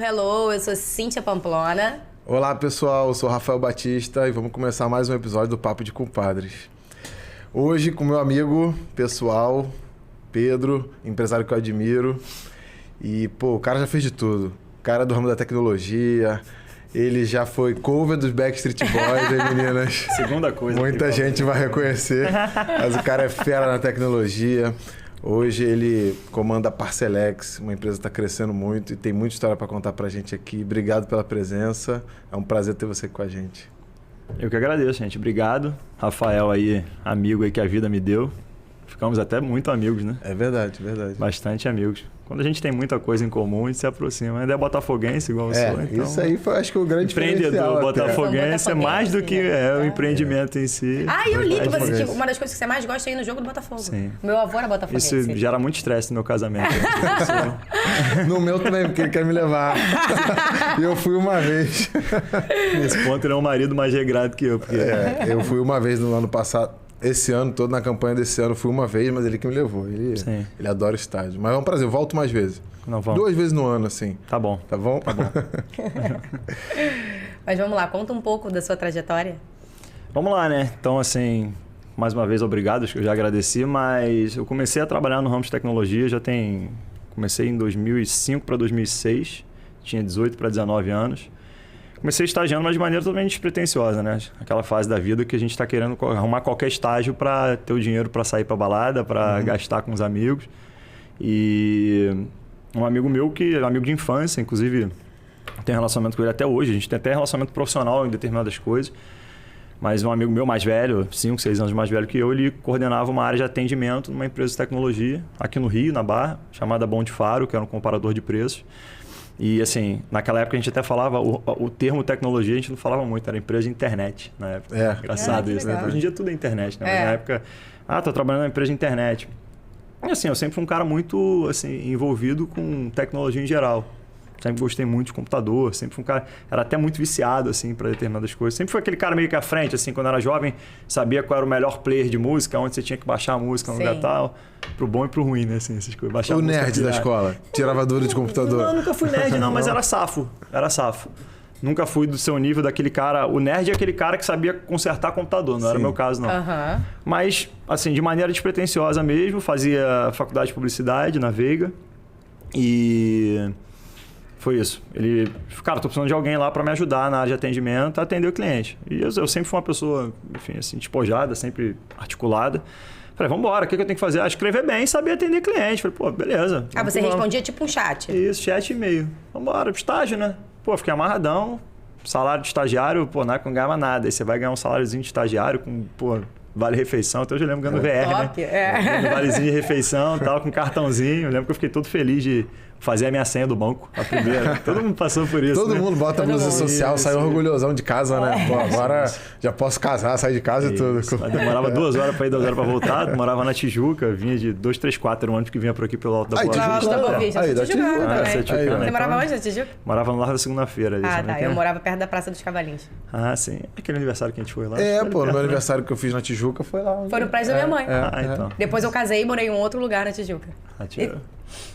hello, eu sou Cíntia Pamplona. Olá pessoal, eu sou Rafael Batista e vamos começar mais um episódio do Papo de Compadres. Hoje com meu amigo pessoal, Pedro, empresário que eu admiro. E, pô, o cara já fez de tudo. O cara é do ramo da tecnologia, ele já foi cover dos Backstreet Boys, hein, meninas? Segunda coisa. Muita gente vai reconhecer, mas o cara é fera na tecnologia. Hoje ele comanda a Parcelex, uma empresa que está crescendo muito e tem muita história para contar para a gente aqui. Obrigado pela presença, é um prazer ter você com a gente. Eu que agradeço, gente. Obrigado. Rafael aí, amigo aí que a vida me deu. Ficamos até muito amigos, né? É verdade, verdade. Bastante amigos. Quando a gente tem muita coisa em comum, a gente se aproxima. Ainda é botafoguense igual eu sou. Então... Isso aí foi, acho que, o grande empreendedor botafoguense é mais do que o empreendimento em si. Ah, eu li que você, uma das coisas que você mais gosta é ir no jogo do Botafogo. Sim. Meu avô era botafoguense. Isso gera muito estresse no meu casamento. No meu também, porque ele quer me levar. E eu fui uma vez. Nesse ponto, ele é um marido mais regrado que eu. Porque... eu fui uma vez no ano passado. Esse ano todo, na campanha desse ano, fui uma vez, mas ele que me levou. Ele adora estádio. Mas é um prazer, eu volto mais vezes. Não, vamos. 2 vezes no ano, assim. Tá bom. Tá bom? Tá bom. Mas vamos lá, conta um pouco da sua trajetória. Vamos lá, né? Então, assim, mais uma vez, obrigado, acho que eu já agradeci, mas eu comecei a trabalhar no ramo de tecnologia, comecei em 2005 para 2006, tinha 18 para 19 anos. Comecei estagiando, mas de maneira totalmente despretensiosa, né? Aquela fase da vida que a gente está querendo arrumar qualquer estágio para ter o dinheiro para sair para balada, para gastar com os amigos. E um amigo meu, amigo de infância, inclusive, tenho relacionamento com ele até hoje. A gente tem até relacionamento profissional em determinadas coisas. Mas um amigo meu mais velho, 5, 6 anos mais velho que eu, ele coordenava uma área de atendimento numa empresa de tecnologia aqui no Rio, na Barra, chamada Bom de Faro, que era um comparador de preços. E assim, naquela época a gente até falava, o termo tecnologia a gente não falava muito, era empresa de internet na época. Engraçado isso, né? Hoje em dia tudo é internet, né? Mas na época, tô trabalhando na empresa de internet. E assim, eu sempre fui um cara muito assim, envolvido com tecnologia em geral. Sempre gostei muito de computador, sempre fui um cara... Era até muito viciado, assim, para determinadas coisas. Sempre fui aquele cara meio que à frente, assim, quando era jovem, sabia qual era o melhor player de música, onde você tinha que baixar a música no lugar tal. Pro bom e pro ruim, né, assim, essas coisas. Baixar o nerd da escola, tirava dúvida de computador. Não, nunca fui nerd, não, mas era safo. Nunca fui do seu nível daquele cara... O nerd é aquele cara que sabia consertar computador, não era o meu caso, não. Mas, assim, de maneira despretensiosa mesmo, fazia faculdade de publicidade na Veiga e... Foi isso. Ele, cara, tô precisando de alguém lá para me ajudar na área de atendimento a atender o cliente. E eu sempre fui uma pessoa, enfim, assim, despojada, sempre articulada. Falei, vamos embora, o que eu tenho que fazer? Escrever bem e saber atender cliente. Falei, pô, beleza. Você respondia tipo um chat? Isso, chat e e-mail. Vamos embora, estágio, né? Pô, fiquei amarradão. Salário de estagiário, pô, não ganhava nada. Aí você vai ganhar um saláriozinho de estagiário com, pô, vale-refeição. Então eu já lembro ganhando VR, top, né? Ganhando valezinho de refeição e tal, com cartãozinho. Eu lembro que eu fiquei todo feliz de fazer a minha senha do banco, a primeira. Todo mundo passou por isso, Todo mundo bota a blusa social, saiu orgulhosão de casa, né? Pô, agora já posso casar, sair de casa e tudo. Mas demorava 2 horas para ir, 2 horas para voltar. Morava na Tijuca, vinha de 234, era um ônibus que vinha por aqui pelo Alto da Boa Vista. Aí, da Tijuca. Você morava onde na Tijuca? Morava no Largo da Segunda-feira. Tá. Eu morava perto da Praça dos Cavalinhos. Ah, sim. Aquele aniversário que a gente foi lá. Pô, no meu aniversário que eu fiz na Tijuca foi lá. Foi no prédio da minha mãe. Então. Depois eu casei e morei em um outro lugar na Tijuca.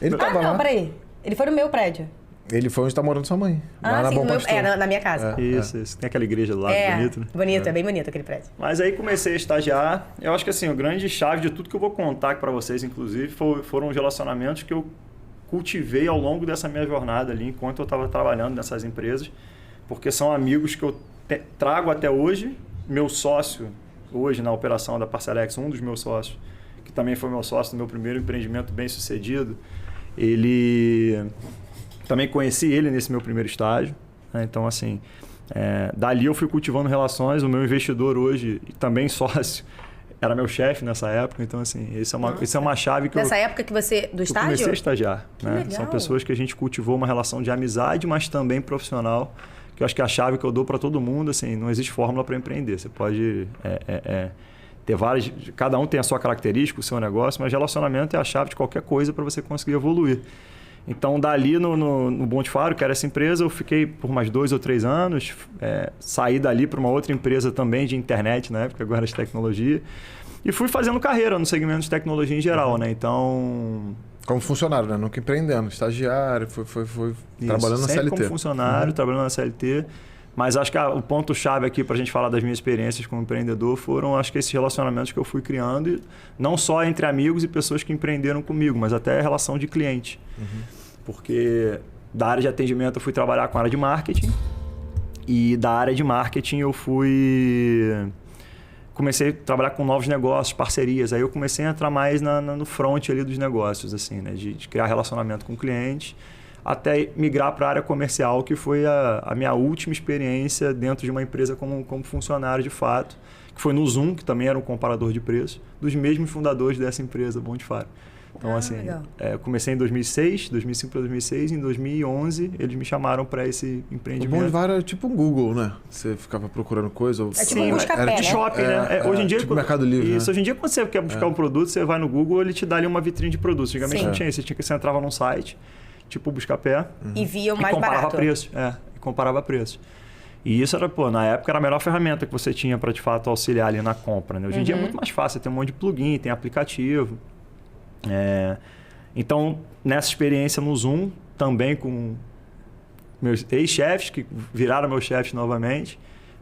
Ele tava lá. Peraí. Ele foi no meu prédio. Ele foi onde tá morando sua mãe. Lá na sim, Bom Pastor. na minha casa. Isso. Tem aquela igreja do lado, bonito, né? Bonito, é bem bonito aquele prédio. Mas aí comecei a estagiar. Eu acho que assim, a grande chave de tudo que eu vou contar para vocês, inclusive, foram os relacionamentos que eu cultivei ao longo dessa minha jornada ali, enquanto eu estava trabalhando nessas empresas, porque são amigos que eu trago até hoje. Meu sócio, hoje na operação da Parcelex, um dos meus sócios, que também foi meu sócio no meu primeiro empreendimento bem sucedido, também conheci ele nesse meu primeiro estágio, né? Então, assim, dali eu fui cultivando relações. O meu investidor hoje, e também sócio, era meu chefe nessa época. Então, assim, isso é uma chave que Nessa época que você... Do estágio? Eu comecei a estagiar. Né? Legal. São pessoas que a gente cultivou uma relação de amizade, mas também profissional, que eu acho que é a chave que eu dou para todo mundo. Assim, não existe fórmula para empreender. Você pode... ter várias, cada um tem a sua característica, o seu negócio, mas relacionamento é a chave de qualquer coisa para você conseguir evoluir. Então, dali no Bom de Faro, que era essa empresa, eu fiquei por mais 2 ou 3 anos, saí dali para uma outra empresa também de internet, na época, agora de tecnologia, e fui fazendo carreira no segmento de tecnologia em geral, né? Então, Como funcionário, né? Nunca empreendendo. Estagiário, foi trabalhando na sempre CLT. como funcionário, trabalhando na CLT. Mas acho que o ponto-chave aqui para a gente falar das minhas experiências como empreendedor foram, acho que esses relacionamentos que eu fui criando, e não só entre amigos e pessoas que empreenderam comigo, mas até a relação de cliente. Porque da área de atendimento eu fui trabalhar com a área de marketing, e da área de marketing eu comecei a trabalhar com novos negócios, parcerias. Aí eu comecei a entrar mais no front ali dos negócios, assim, né? De criar relacionamento com clientes, até migrar para a área comercial, que foi a minha última experiência dentro de uma empresa como funcionário de fato, que foi no Zoom, que também era um comparador de preços, dos mesmos fundadores dessa empresa, Bom de Faro. Então, eu comecei em 2005 para 2006, em 2011 eles me chamaram para esse empreendimento. O Bom de Faro era tipo um Google, né? Você ficava procurando coisa. É tipo um Buscapé, era de né? shopping, né? Hoje em dia, tipo Mercado Livre. Isso, hoje em dia, quando você quer buscar um produto, você vai no Google, ele te dá ali uma vitrine de produtos. Antigamente não tinha isso, você entrava num site, tipo o Buscapé, e via o mais comparava barato. preços. Comparava preços. E isso era, na época era a melhor ferramenta que você tinha para de fato auxiliar ali na compra, né? Hoje em dia é muito mais fácil, tem um monte de plugin, tem aplicativo. Então, nessa experiência no Zoom, também com meus ex-chefes, que viraram meus chefes novamente,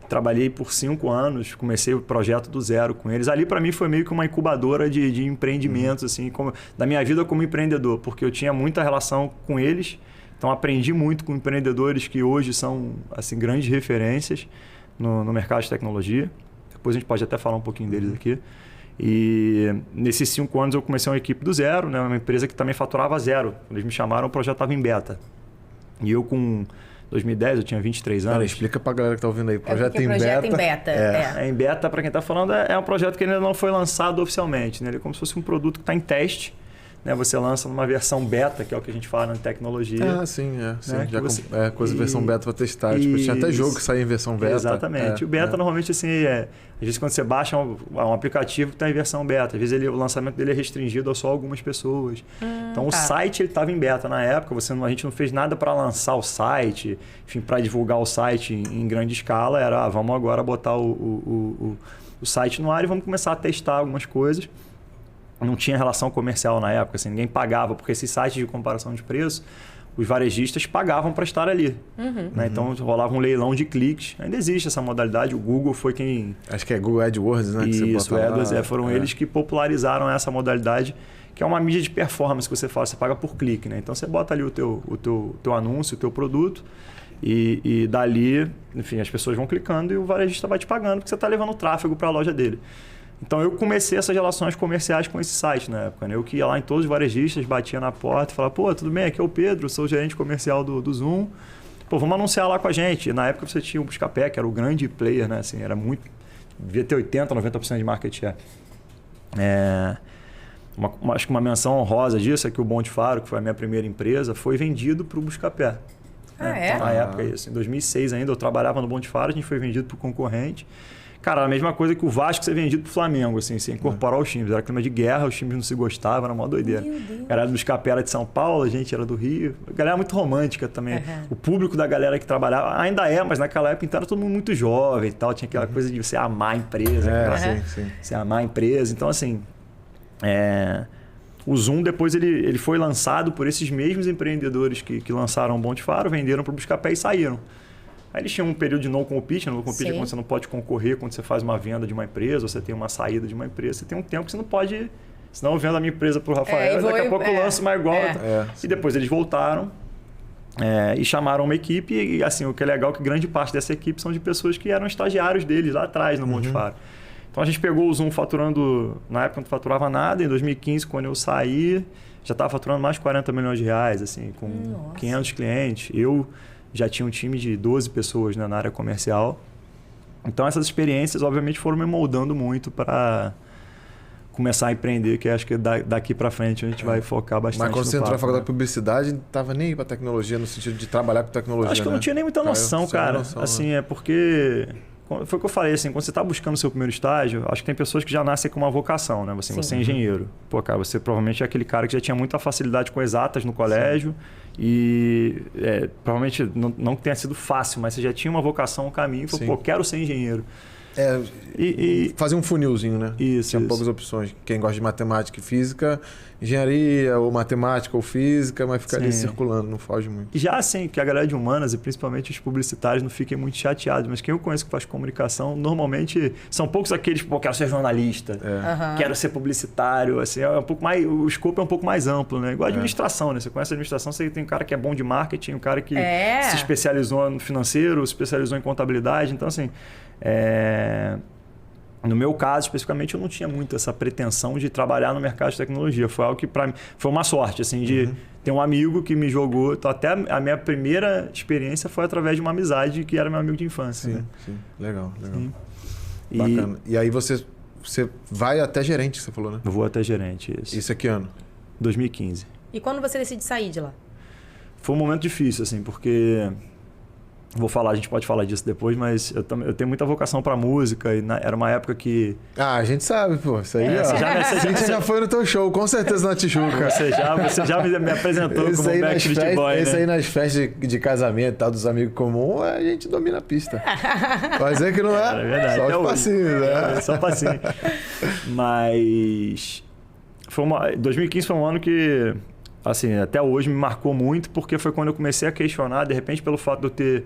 trabalhei por 5 anos, comecei o projeto do zero com eles. Ali, para mim, foi meio que uma incubadora de empreendimentos, assim, da minha vida como empreendedor, porque eu tinha muita relação com eles, então aprendi muito com empreendedores que hoje são assim, grandes referências no mercado de tecnologia. Depois a gente pode até falar um pouquinho deles aqui. E nesses 5 anos eu comecei uma equipe do zero, né? Uma empresa que também faturava zero. Quando eles me chamaram, o projeto estava em beta. E eu com 2010, eu tinha 23 anos. Cara, explica pra galera que tá ouvindo aí. Projeto em projeto beta. em beta. Em beta, para quem está falando, é um projeto que ainda não foi lançado oficialmente, né? Ele é como se fosse um produto que está em teste. Né? Você lança numa versão beta, que é o que a gente fala na tecnologia. Sim. Né? Já coisa de versão beta para testar. Tipo, tinha até jogo que saía em versão beta. Exatamente. O beta normalmente assim às vezes quando você baixa um aplicativo que está em versão beta, às vezes o lançamento dele é restringido a só algumas pessoas. Então o site ele estava em beta na época, a gente não fez nada para lançar o site, enfim, para divulgar o site em grande escala, era vamos agora botar o site no ar e vamos começar a testar algumas coisas. Não tinha relação comercial na época, assim, ninguém pagava, porque esses sites de comparação de preço, os varejistas pagavam para estar ali. Né? Então rolava um leilão de cliques. Ainda existe essa modalidade, o Google foi quem... Acho que é Google AdWords, né? Isso, foram eles que popularizaram essa modalidade, que é uma mídia de performance que você fala, você paga por clique. Né? Então você bota ali o teu anúncio, o teu produto, e dali, enfim, as pessoas vão clicando e o varejista vai te pagando, porque você está levando tráfego para a loja dele. Então eu comecei essas relações comerciais com esse site na época. Né? Eu que ia lá em todos os varejistas, batia na porta e falava, pô, tudo bem, aqui é o Pedro, sou o gerente comercial do Zoom. Pô, vamos anunciar lá com a gente. E na época você tinha o Buscapé, que era o grande player, né? Assim, era muito... Devia ter 80%, 90% de market share. Acho que uma menção honrosa disso é que o Bom de Faro, que foi a minha primeira empresa, foi vendido para o Buscapé. Então, na época, isso, em 2006 ainda, eu trabalhava no Bom de Faro, a gente foi vendido para o concorrente. Cara, a mesma coisa que o Vasco ser vendido pro Flamengo, assim, sem incorporar os times. Era clima de guerra, os times não se gostavam, era uma doideira. A galera do Buscapé era de São Paulo, a gente era do Rio. A galera muito romântica também. O público da galera que trabalhava ainda mas naquela época então era todo mundo muito jovem e tal. Tinha aquela coisa de você amar a empresa. Sim. Você amar a empresa. Então, assim, o Zoom depois ele foi lançado por esses mesmos empreendedores que lançaram o Bom de Faro, venderam pro Buscapé e saíram. Aí eles tinham um período de no compete. No compete é quando você não pode concorrer, quando você faz uma venda de uma empresa, ou você tem uma saída de uma empresa. Você tem um tempo que você não pode... Senão eu vendo a minha empresa para o Rafael, daqui a pouco eu lanço mais igual. E depois eles voltaram e chamaram uma equipe. E assim, o que é legal é que grande parte dessa equipe são de pessoas que eram estagiários deles lá atrás no Bom de Faro. Então a gente pegou o Zoom faturando... Na época não faturava nada. Em 2015, quando eu saí, já estava faturando mais de 40 milhões de reais, assim, com 500 clientes. Eu... já tinha um time de 12 pessoas, né, na área comercial. Então, essas experiências, obviamente, foram me moldando muito para começar a empreender, que acho que daqui para frente a gente vai focar bastante. Mas quando você entrou na faculdade de né? publicidade, não estava nem aí para tecnologia, no sentido de trabalhar com tecnologia, acho que eu não tinha nem muita noção, cara. Assim, é porque... Foi o que eu falei, assim, quando você está buscando o seu primeiro estágio, acho que tem pessoas que já nascem com uma vocação, né? Assim, você é engenheiro. Pô, cara, você provavelmente é aquele cara que já tinha muita facilidade com exatas no colégio e provavelmente não que tenha sido fácil, mas você já tinha uma vocação, um caminho, e falou, pô, quero ser engenheiro. Fazer um funilzinho, né? Isso, Tinha poucas opções. Quem gosta de matemática e física, engenharia, ou matemática ou física, mas fica ali circulando, não foge muito. Já assim, que a galera de humanas e principalmente os publicitários não fiquem muito chateados, mas quem eu conheço que faz comunicação, normalmente são poucos aqueles, pô, quero ser jornalista, quero ser publicitário, assim, é um pouco mais, o escopo é um pouco mais amplo, né? Igual a administração, né? Você conhece a administração, você tem um cara que é bom de marketing, um cara que se especializou no financeiro, se especializou em contabilidade, então assim, no meu caso, especificamente, eu não tinha muito essa pretensão de trabalhar no mercado de tecnologia. Foi algo que, para mim, foi uma sorte, assim, de ter um amigo que me jogou. Então, até a minha primeira experiência foi através de uma amizade que era meu amigo de infância. Sim, né? sim. Legal. Sim. Bacana. E aí você vai até gerente, você falou, né? Eu vou até gerente, isso. Isso é que ano? 2015. E quando você decide sair de lá? Foi um momento difícil, assim, porque... a gente pode falar disso depois, mas eu tenho muita vocação para música e era uma época que... A gente sabe, pô. Isso aí, ó. Você já foi no teu show, com certeza na Tijuca. Você já me apresentou como um Backstreet Boy, né? Esse aí nas festas de casamento e tal, dos amigos comuns, a gente domina a pista. Mas é que não é? É verdade. Só os passinhos, né? Só passinho. Mas... 2015 foi um ano que... assim, até hoje me marcou muito, porque foi quando eu comecei a questionar, de repente, pelo fato de eu ter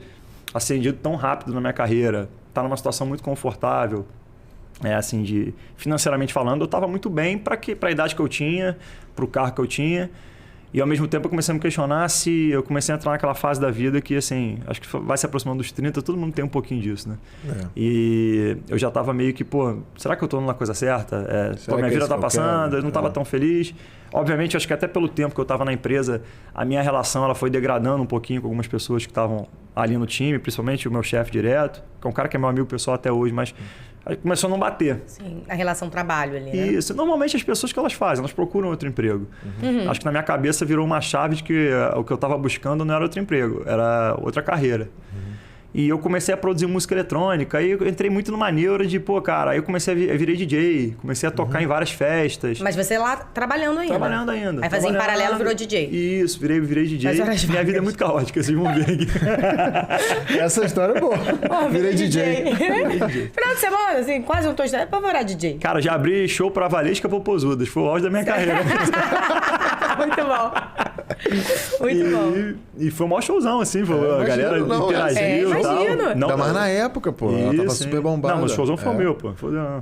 ascendido tão rápido na minha carreira, estar numa situação muito confortável, assim, financeiramente falando, eu estava muito bem para a idade que eu tinha, para o carro que eu tinha, e ao mesmo tempo eu comecei a me questionar se eu comecei a entrar naquela fase da vida que, assim, acho que vai se aproximando dos 30, todo mundo tem um pouquinho disso, né? E eu já estava meio que, pô, será que eu estou na coisa certa? Minha vida está passando, eu não estava tão feliz. Obviamente, acho que até pelo tempo que eu estava na empresa, a minha relação ela foi degradando um pouquinho com algumas pessoas que estavam ali no time, principalmente o meu chefe direto, que é um cara que é meu amigo pessoal até hoje, mas aí começou a não bater. Sim, a relação trabalho ali, né? Isso. Normalmente as pessoas que elas fazem, elas procuram outro emprego. Acho que na minha cabeça virou uma chave de que o que eu estava buscando não era outro emprego, era outra carreira. E eu comecei a produzir música eletrônica, aí eu entrei muito numa neura de, pô, cara, aí eu comecei a virei DJ, comecei a tocar em várias festas. Mas você lá trabalhando ainda? Trabalhando ainda. Aí fazer em paralelo virou DJ? Isso, virei DJ. Minha vida é muito caótica, vocês vão ver aqui. Essa história é boa. Virei DJ. Final de semana, assim, quase um touchdown pra virar DJ. Cara, já abri show pra Valesca Popozudas, foi o auge da minha carreira. Muito bom. Muito bom. E foi um maior showzão, assim, a galera interagiu. Imagino. Ainda mais na época, pô. Ela tava super bombada. Não, mas o showzão foi o meu, pô.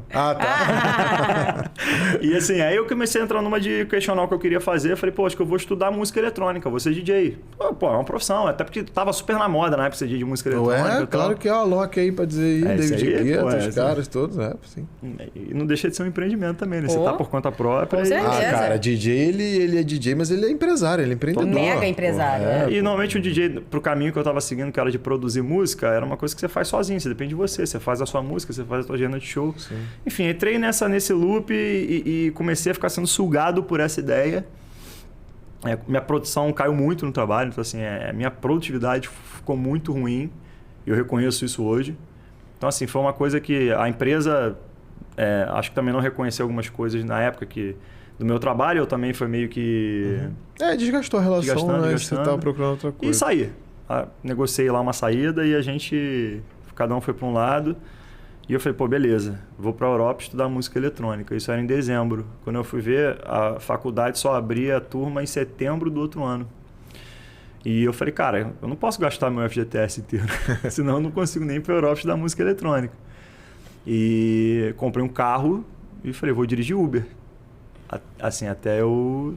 Tá. E assim, aí eu comecei a entrar numa de questionar o que eu queria fazer. Falei, pô, acho que eu vou estudar música eletrônica, vou ser DJ. Pô, é uma profissão. Até porque tava super na moda na época ser DJ de música eletrônica. Claro que é o Alok aí pra dizer aí, David Guetta, os caras todos, sim. E não deixa de ser um empreendimento também, né? Você tá por conta própria. Com certeza. Cara, DJ, ele é DJ, mas ele é empresário, ele é empreendedor. Mega empresário. E normalmente o DJ, pro caminho que eu tava seguindo, que era de produzir música, era uma coisa que você faz sozinho, você depende de você. Você faz a sua música, você faz a sua agenda de show. Sim. Enfim, entrei nesse loop e comecei a ficar sendo sugado por essa ideia. Minha produção caiu muito no trabalho, então assim, minha produtividade ficou muito ruim. Eu reconheço isso hoje. Então assim, foi uma coisa que a empresa, acho que também não reconheceu algumas coisas na época do meu trabalho, eu também foi meio que... desgastou a relação, né? Você estava procurando outra coisa. E saí. Negociei lá uma saída e cada um foi para um lado. E eu falei, pô, beleza, vou para a Europa estudar música eletrônica. Isso era em dezembro. Quando eu fui ver, a faculdade só abria a turma em setembro do outro ano. E eu falei, cara, eu não posso gastar meu FGTS inteiro, senão eu não consigo nem ir para a Europa estudar música eletrônica. E comprei um carro e falei, vou dirigir Uber. Assim, até eu...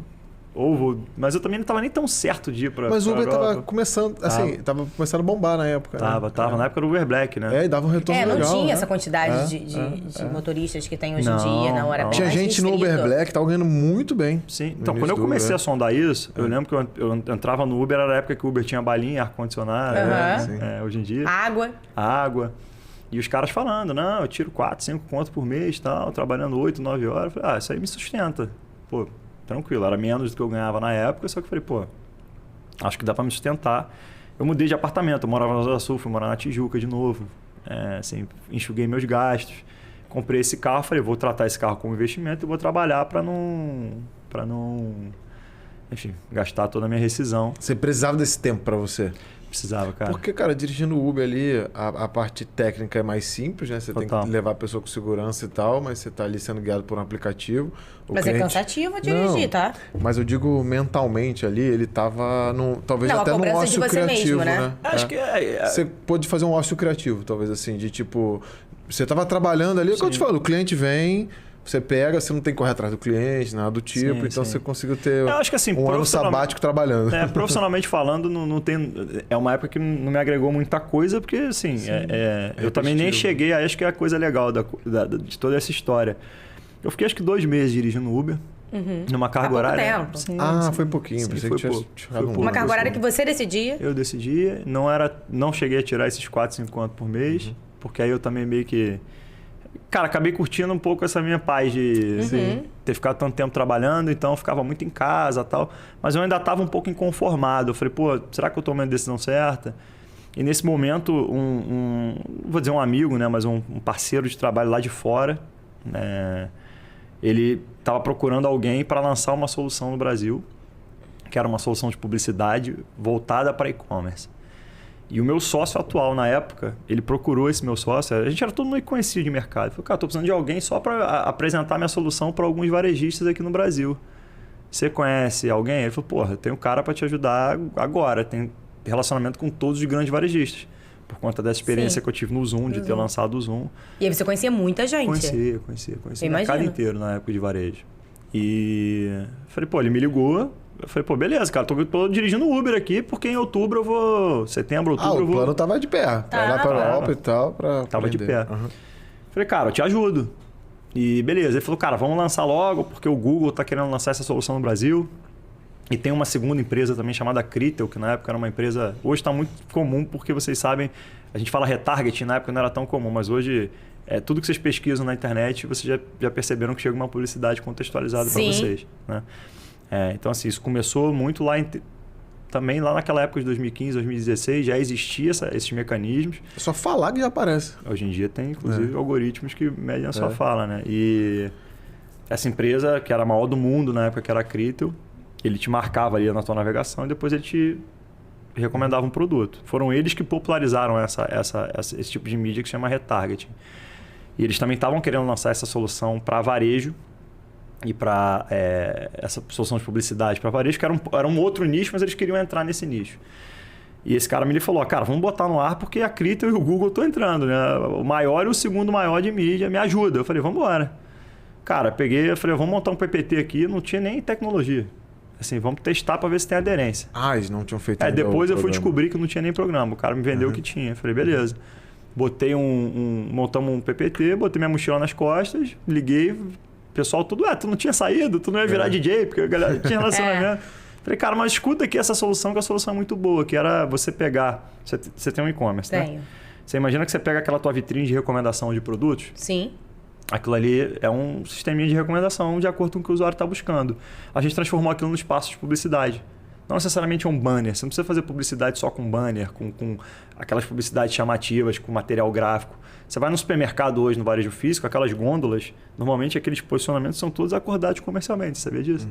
Mas eu também não estava nem tão certo de ir para Mas o Uber estava começando, assim, tava começando a bombar na época. Tava na época do Uber Black, né? E dava um retorno legal. Não tinha essa quantidade de motoristas que tem hoje em dia, não. Era bem tinha mais gente no Uber Black que tava ganhando muito bem. Sim. Então, quando eu comecei a sondar isso, eu lembro que eu entrava no Uber, era a época que o Uber tinha balinha, ar-condicionado, hoje em dia. Água. E os caras falando, não, eu tiro 4, 5 contos por mês, tal, trabalhando 8, 9 horas. Eu falei, isso aí me sustenta. Pô, tranquilo, era menos do que eu ganhava na época, só que eu falei, pô, acho que dá para me sustentar. Eu mudei de apartamento, eu morava na Zona Sul, fui morar na Tijuca de novo, assim, enxuguei meus gastos, comprei esse carro, falei, vou tratar esse carro como investimento e vou trabalhar para não, enfim, gastar toda a minha rescisão. Você precisava desse tempo para você? Precisava, cara. Porque, cara, dirigindo o Uber ali, a parte técnica é mais simples, né? Você Total. tem que levar a pessoa com segurança e tal, mas você tá ali sendo guiado por um aplicativo. Mas é cansativo dirigir, tá? Mas eu digo mentalmente ali, ele tava talvez Não, a até num cobrança de ócio você criativo, mesmo, né? Acho que Você pode fazer um ócio criativo, talvez assim, de tipo... Você tava trabalhando ali, é o que eu te falo, o cliente vem... Você pega, você não tem que correr atrás do cliente, nada do tipo, Sim, então sim. você conseguiu ter Eu acho que, assim, um ano sabático trabalhando. Profissionalmente falando, não tem. É uma época que não me agregou muita coisa, porque assim, eu também nem cheguei a acho que é a coisa legal de toda essa história. Eu fiquei acho que 2 meses dirigindo Uber, numa carga horária. Tempo. Sim, Foi pouquinho, sim, pensei foi que tinha pouco. chegado Foi um pouco. Uma ano. carga horária que você decidia. Eu decidi, não cheguei a tirar esses 4, 5 contos por mês, porque aí eu também meio que. Cara, acabei curtindo um pouco essa minha paz de ter ficado tanto tempo trabalhando, então eu ficava muito em casa e tal. Mas eu ainda estava um pouco inconformado. Eu falei, pô, será que eu tomei a decisão certa? E nesse momento, vou dizer um amigo, né, mas um parceiro de trabalho lá de fora, né, ele estava procurando alguém para lançar uma solução no Brasil, que era uma solução de publicidade voltada para e-commerce. E o meu sócio atual, na época, ele procurou esse meu sócio. A gente era todo mundo conhecido de mercado. Ele falou, cara, estou precisando de alguém só para apresentar minha solução para alguns varejistas aqui no Brasil. Você conhece alguém? Ele falou, porra, eu tenho um cara para te ajudar agora. Tem relacionamento com todos os grandes varejistas. Por conta dessa experiência que eu tive no Zoom, de ter lançado o Zoom. E aí você conhecia muita gente. Conhecia o mercado inteiro na época de varejo. E falei, pô, ele me ligou. Eu falei, pô, beleza, cara, tô dirigindo Uber aqui, porque em outubro eu vou... Setembro, outubro eu vou... O plano tava de pé. Pra ir lá pra Europa e tal, pra Tava de aprender. pé. Falei, cara, eu te ajudo. E beleza, ele falou, cara, vamos lançar logo, porque o Google tá querendo lançar essa solução no Brasil. E tem uma segunda empresa também chamada Critel, que na época era uma empresa... Hoje está muito comum, porque vocês sabem, a gente fala retargeting, na época não era tão comum, mas hoje... tudo que vocês pesquisam na internet, vocês já perceberam que chega uma publicidade contextualizada para vocês. Né? Então, assim, isso começou muito também lá naquela época de 2015, 2016, já existia esses mecanismos. É só falar que já aparece. Hoje em dia tem, inclusive, algoritmos que medem a sua fala, né? E essa empresa, que era a maior do mundo na época, que era a Critel, ele te marcava ali na tua navegação e depois ele te recomendava um produto. Foram eles que popularizaram esse tipo de mídia que se chama retargeting. E eles também estavam querendo lançar essa solução para varejo e para essa solução de publicidade para varejo, que era um outro nicho, mas eles queriam entrar nesse nicho. E esse cara me falou, cara, vamos botar no ar porque a Critel e o Google estão entrando, né? O maior e o segundo maior de mídia, me ajuda. Eu falei, vamos embora. Cara, eu falei, vamos montar um PPT aqui, não tinha nem tecnologia. Assim, vamos testar para ver se tem aderência. Eles não tinham feito ainda depois o eu fui programa. descobrir que não tinha nem programa. O cara me vendeu o que tinha. Eu falei, beleza. Botei montamos um PPT, botei minha mochila nas costas, liguei, o pessoal tudo, tu não tinha saído, tu não ia virar DJ, porque a galera tinha relacionamento. Falei, cara, mas escuta aqui essa solução, que a solução é muito boa, que era você pegar... Você tem um e-commerce, Tenho. né? Você imagina que você pega aquela tua vitrine de recomendação de produtos? Sim. Aquilo ali é um sisteminha de recomendação de acordo com o que o usuário está buscando. A gente transformou aquilo no espaço de publicidade. Não necessariamente é um banner. Você não precisa fazer publicidade só com banner, com aquelas publicidades chamativas, com material gráfico. Você vai no supermercado hoje, no varejo físico, aquelas gôndolas, normalmente aqueles posicionamentos são todos acordados comercialmente. Você sabia disso?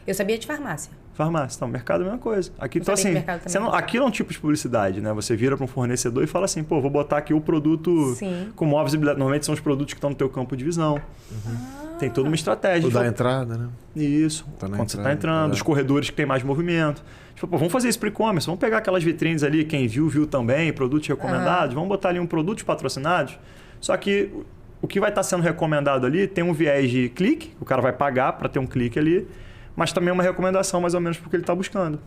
Eu sabia de farmácia. Farmácia. Então, mercado é a mesma coisa. Aqui, então, assim, aquilo é um tipo de publicidade, né? Você vira para um fornecedor e fala assim, pô, vou botar aqui o produto com maior visibilidade. Normalmente são os produtos que estão no teu campo de visão. Tem toda uma estratégia. O da entrada, né? Isso. Quando você está entrando, os corredores que tem mais movimento. Tipo, pô, vamos fazer isso para e-commerce. Vamos pegar aquelas vitrines ali, quem viu também, produtos recomendados. Vamos botar ali produtos patrocinados. Só que o que vai estar sendo recomendado ali tem um viés de clique, o cara vai pagar para ter um clique ali, mas também uma recomendação mais ou menos porque ele está buscando.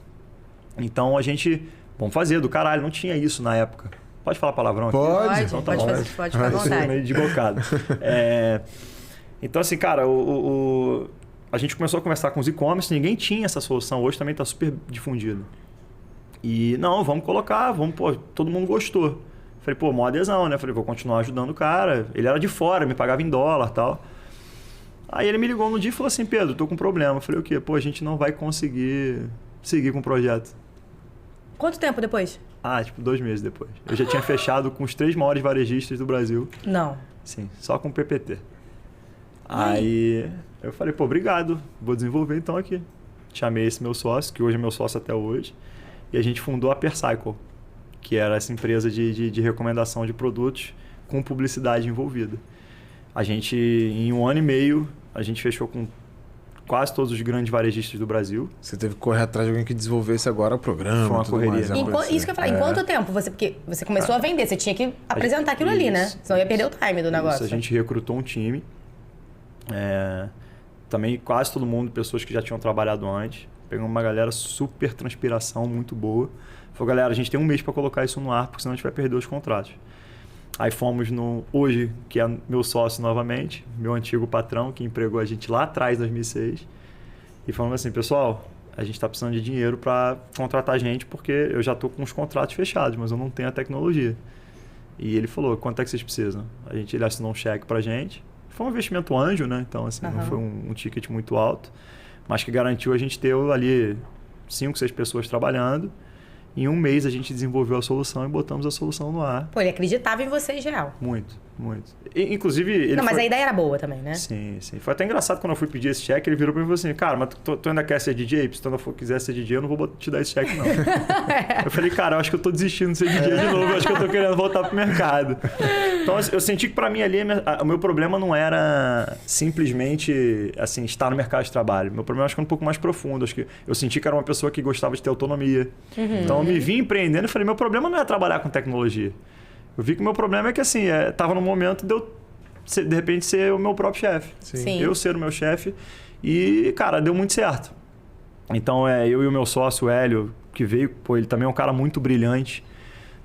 Então a gente, vamos fazer do caralho, não tinha isso na época. Pode falar palavrão aqui? Pode. Então, pode ficar à vontade. Meio desbocado. Então assim, cara, a gente começou a conversar com os e-commerce, ninguém tinha essa solução, hoje também está super difundido. E não, vamos colocar, pô, todo mundo gostou. Falei, pô, maior adesão, né? Falei, vou continuar ajudando o cara. Ele era de fora, me pagava em dólar e tal. Aí ele me ligou no dia e falou assim, Pedro, tô com um problema. Eu falei, o quê? Pô, a gente não vai conseguir seguir com o projeto. Quanto tempo depois? 2 meses depois. Eu já tinha fechado com os 3 maiores varejistas do Brasil. Não. Sim, só com o PPT. Aí eu falei, pô, obrigado. Vou desenvolver então aqui. Chamei esse meu sócio, que hoje é meu sócio até hoje. E a gente fundou a Percycle. que era essa empresa de recomendação de produtos com publicidade envolvida. A gente, em 1 ano e meio, a gente fechou com quase todos os grandes varejistas do Brasil. Você teve que correr atrás de alguém que desenvolvesse agora o programa. Foi uma correria. Mais, isso que eu falei, em quanto tempo? Porque você começou a vender, você tinha que apresentar aquilo ali, né? Senão ia perder o time do negócio. A gente recrutou um time. Também quase todo mundo, pessoas que já tinham trabalhado antes. Pegamos uma galera super transpiração, muito boa. Falou, galera, a gente tem 1 mês para colocar isso no ar, porque senão a gente vai perder os contratos. Aí fomos hoje, que é meu sócio novamente, meu antigo patrão, que empregou a gente lá atrás, em 2006. E falamos assim, pessoal, a gente está precisando de dinheiro para contratar gente, porque eu já estou com os contratos fechados, mas eu não tenho a tecnologia. E ele falou, quanto é que vocês precisam? Ele assinou um cheque para a gente. Foi um investimento anjo, né? Então, assim, não foi um ticket muito alto, mas que garantiu a gente ter ali 5, 6 pessoas trabalhando. Em 1 mês a gente desenvolveu a solução e botamos a solução no ar. Pô, ele acreditava em vocês, real. Muito. Inclusive... Mas a ideia era boa também, né? Sim. Foi até engraçado quando eu fui pedir esse cheque, ele virou pra mim e falou assim, cara, mas tu ainda quer ser DJ? Se tu ainda quiser ser DJ, eu não vou te dar esse cheque, não. Eu falei, cara, eu acho que eu tô desistindo de ser DJ de novo, eu acho que eu tô querendo voltar pro mercado. Então, eu senti que pra mim ali, o meu problema não era simplesmente, assim, estar no mercado de trabalho. Meu problema acho que era um pouco mais profundo. Acho que eu senti que era uma pessoa que gostava de ter autonomia. Então, eu me vi empreendendo e falei, meu problema não é trabalhar com tecnologia. Eu vi que o meu problema é que, assim, tava no momento de eu, de repente, ser o meu próprio chefe. Sim. Eu ser o meu chefe. E, cara, deu muito certo. Então, eu e o meu sócio, o Hélio, que veio, ele também é um cara muito brilhante.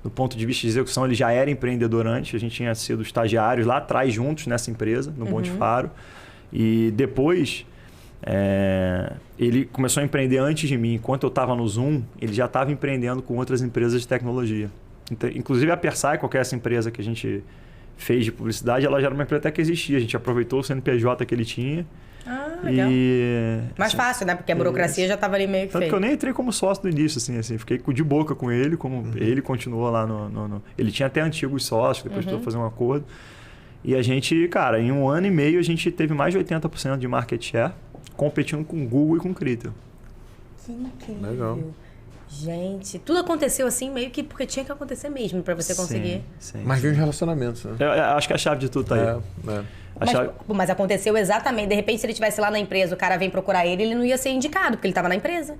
Do ponto de vista de execução, ele já era empreendedor antes. A gente tinha sido estagiários lá atrás, juntos, nessa empresa, no Monte Faro. E depois, ele começou a empreender antes de mim. Enquanto eu estava no Zoom, ele já estava empreendendo com outras empresas de tecnologia. Então, inclusive a Percycle, que é essa empresa que a gente fez de publicidade, ela já era uma empresa até que existia. A gente aproveitou o CNPJ que ele tinha. Legal. Mais fácil, né? Porque a burocracia já estava ali meio que Tanto feita. que eu nem entrei como sócio no início, assim. Fiquei de boca com ele, como ele continuou lá no... Ele tinha até antigos sócios, depois precisou fazer um acordo. E a gente, cara, em 1 ano e meio, a gente teve mais de 80% de market share, competindo com o Google e com o Criteo. Que incrível. Legal. Gente, tudo aconteceu assim meio que porque tinha que acontecer mesmo para você conseguir. Sim. Mas vem os relacionamentos, né? Eu acho que a chave de tudo tá aí. Mas aconteceu exatamente. De repente, se ele estivesse lá na empresa, o cara vem procurar ele não ia ser indicado, porque ele estava na empresa.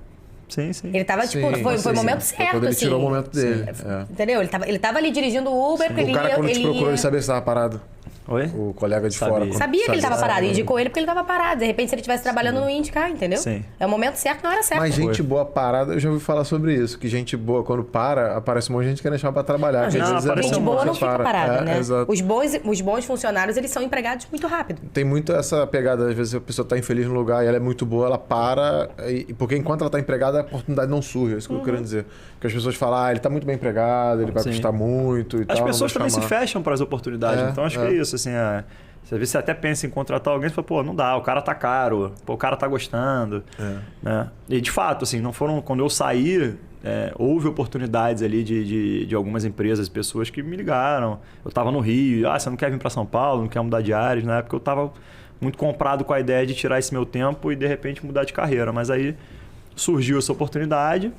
Sim. Ele tava, foi o momento certo, quando ele assim. tirou o momento dele. Entendeu? Ele tava ali dirigindo o Uber, porque O cara, quando te procurou, ele sabia que você estava parado. Oi? O colega de Sabia. fora. Sabia que ele estava parado, indicou ele porque ele estava parado. De repente, se ele estivesse trabalhando, não ia indicar, entendeu? Sim. É o momento certo na hora certa. Mas gente boa parada, eu já ouvi falar sobre isso. Que gente boa, quando para, aparece um monte de gente querendo chamar pra trabalhar. Não, Às vezes aparece Gente um boa monte, não fica parada, né? Exato. Os bons funcionários, eles são empregados muito rápido. Tem muito essa pegada, às vezes a pessoa tá infeliz no lugar e ela é muito boa, ela para, porque enquanto ela tá empregada, a oportunidade não surge, é isso que eu quero dizer. Porque as pessoas falam, ele tá muito bem empregado, ele vai custar muito e tal. As pessoas não vou também se chamar. fecham para as oportunidades, então acho que é isso, assim, às vezes você até pensa em contratar alguém e fala, pô, não dá, o cara tá caro, pô, o cara tá gostando. Né? E de fato, assim, não foram. Quando eu saí, houve oportunidades ali de algumas empresas, pessoas que me ligaram. Eu tava no Rio, você não quer vir para São Paulo, não quer mudar de áreas. Na época eu tava muito comprado com a ideia de tirar esse meu tempo e de repente mudar de carreira. Mas aí surgiu essa oportunidade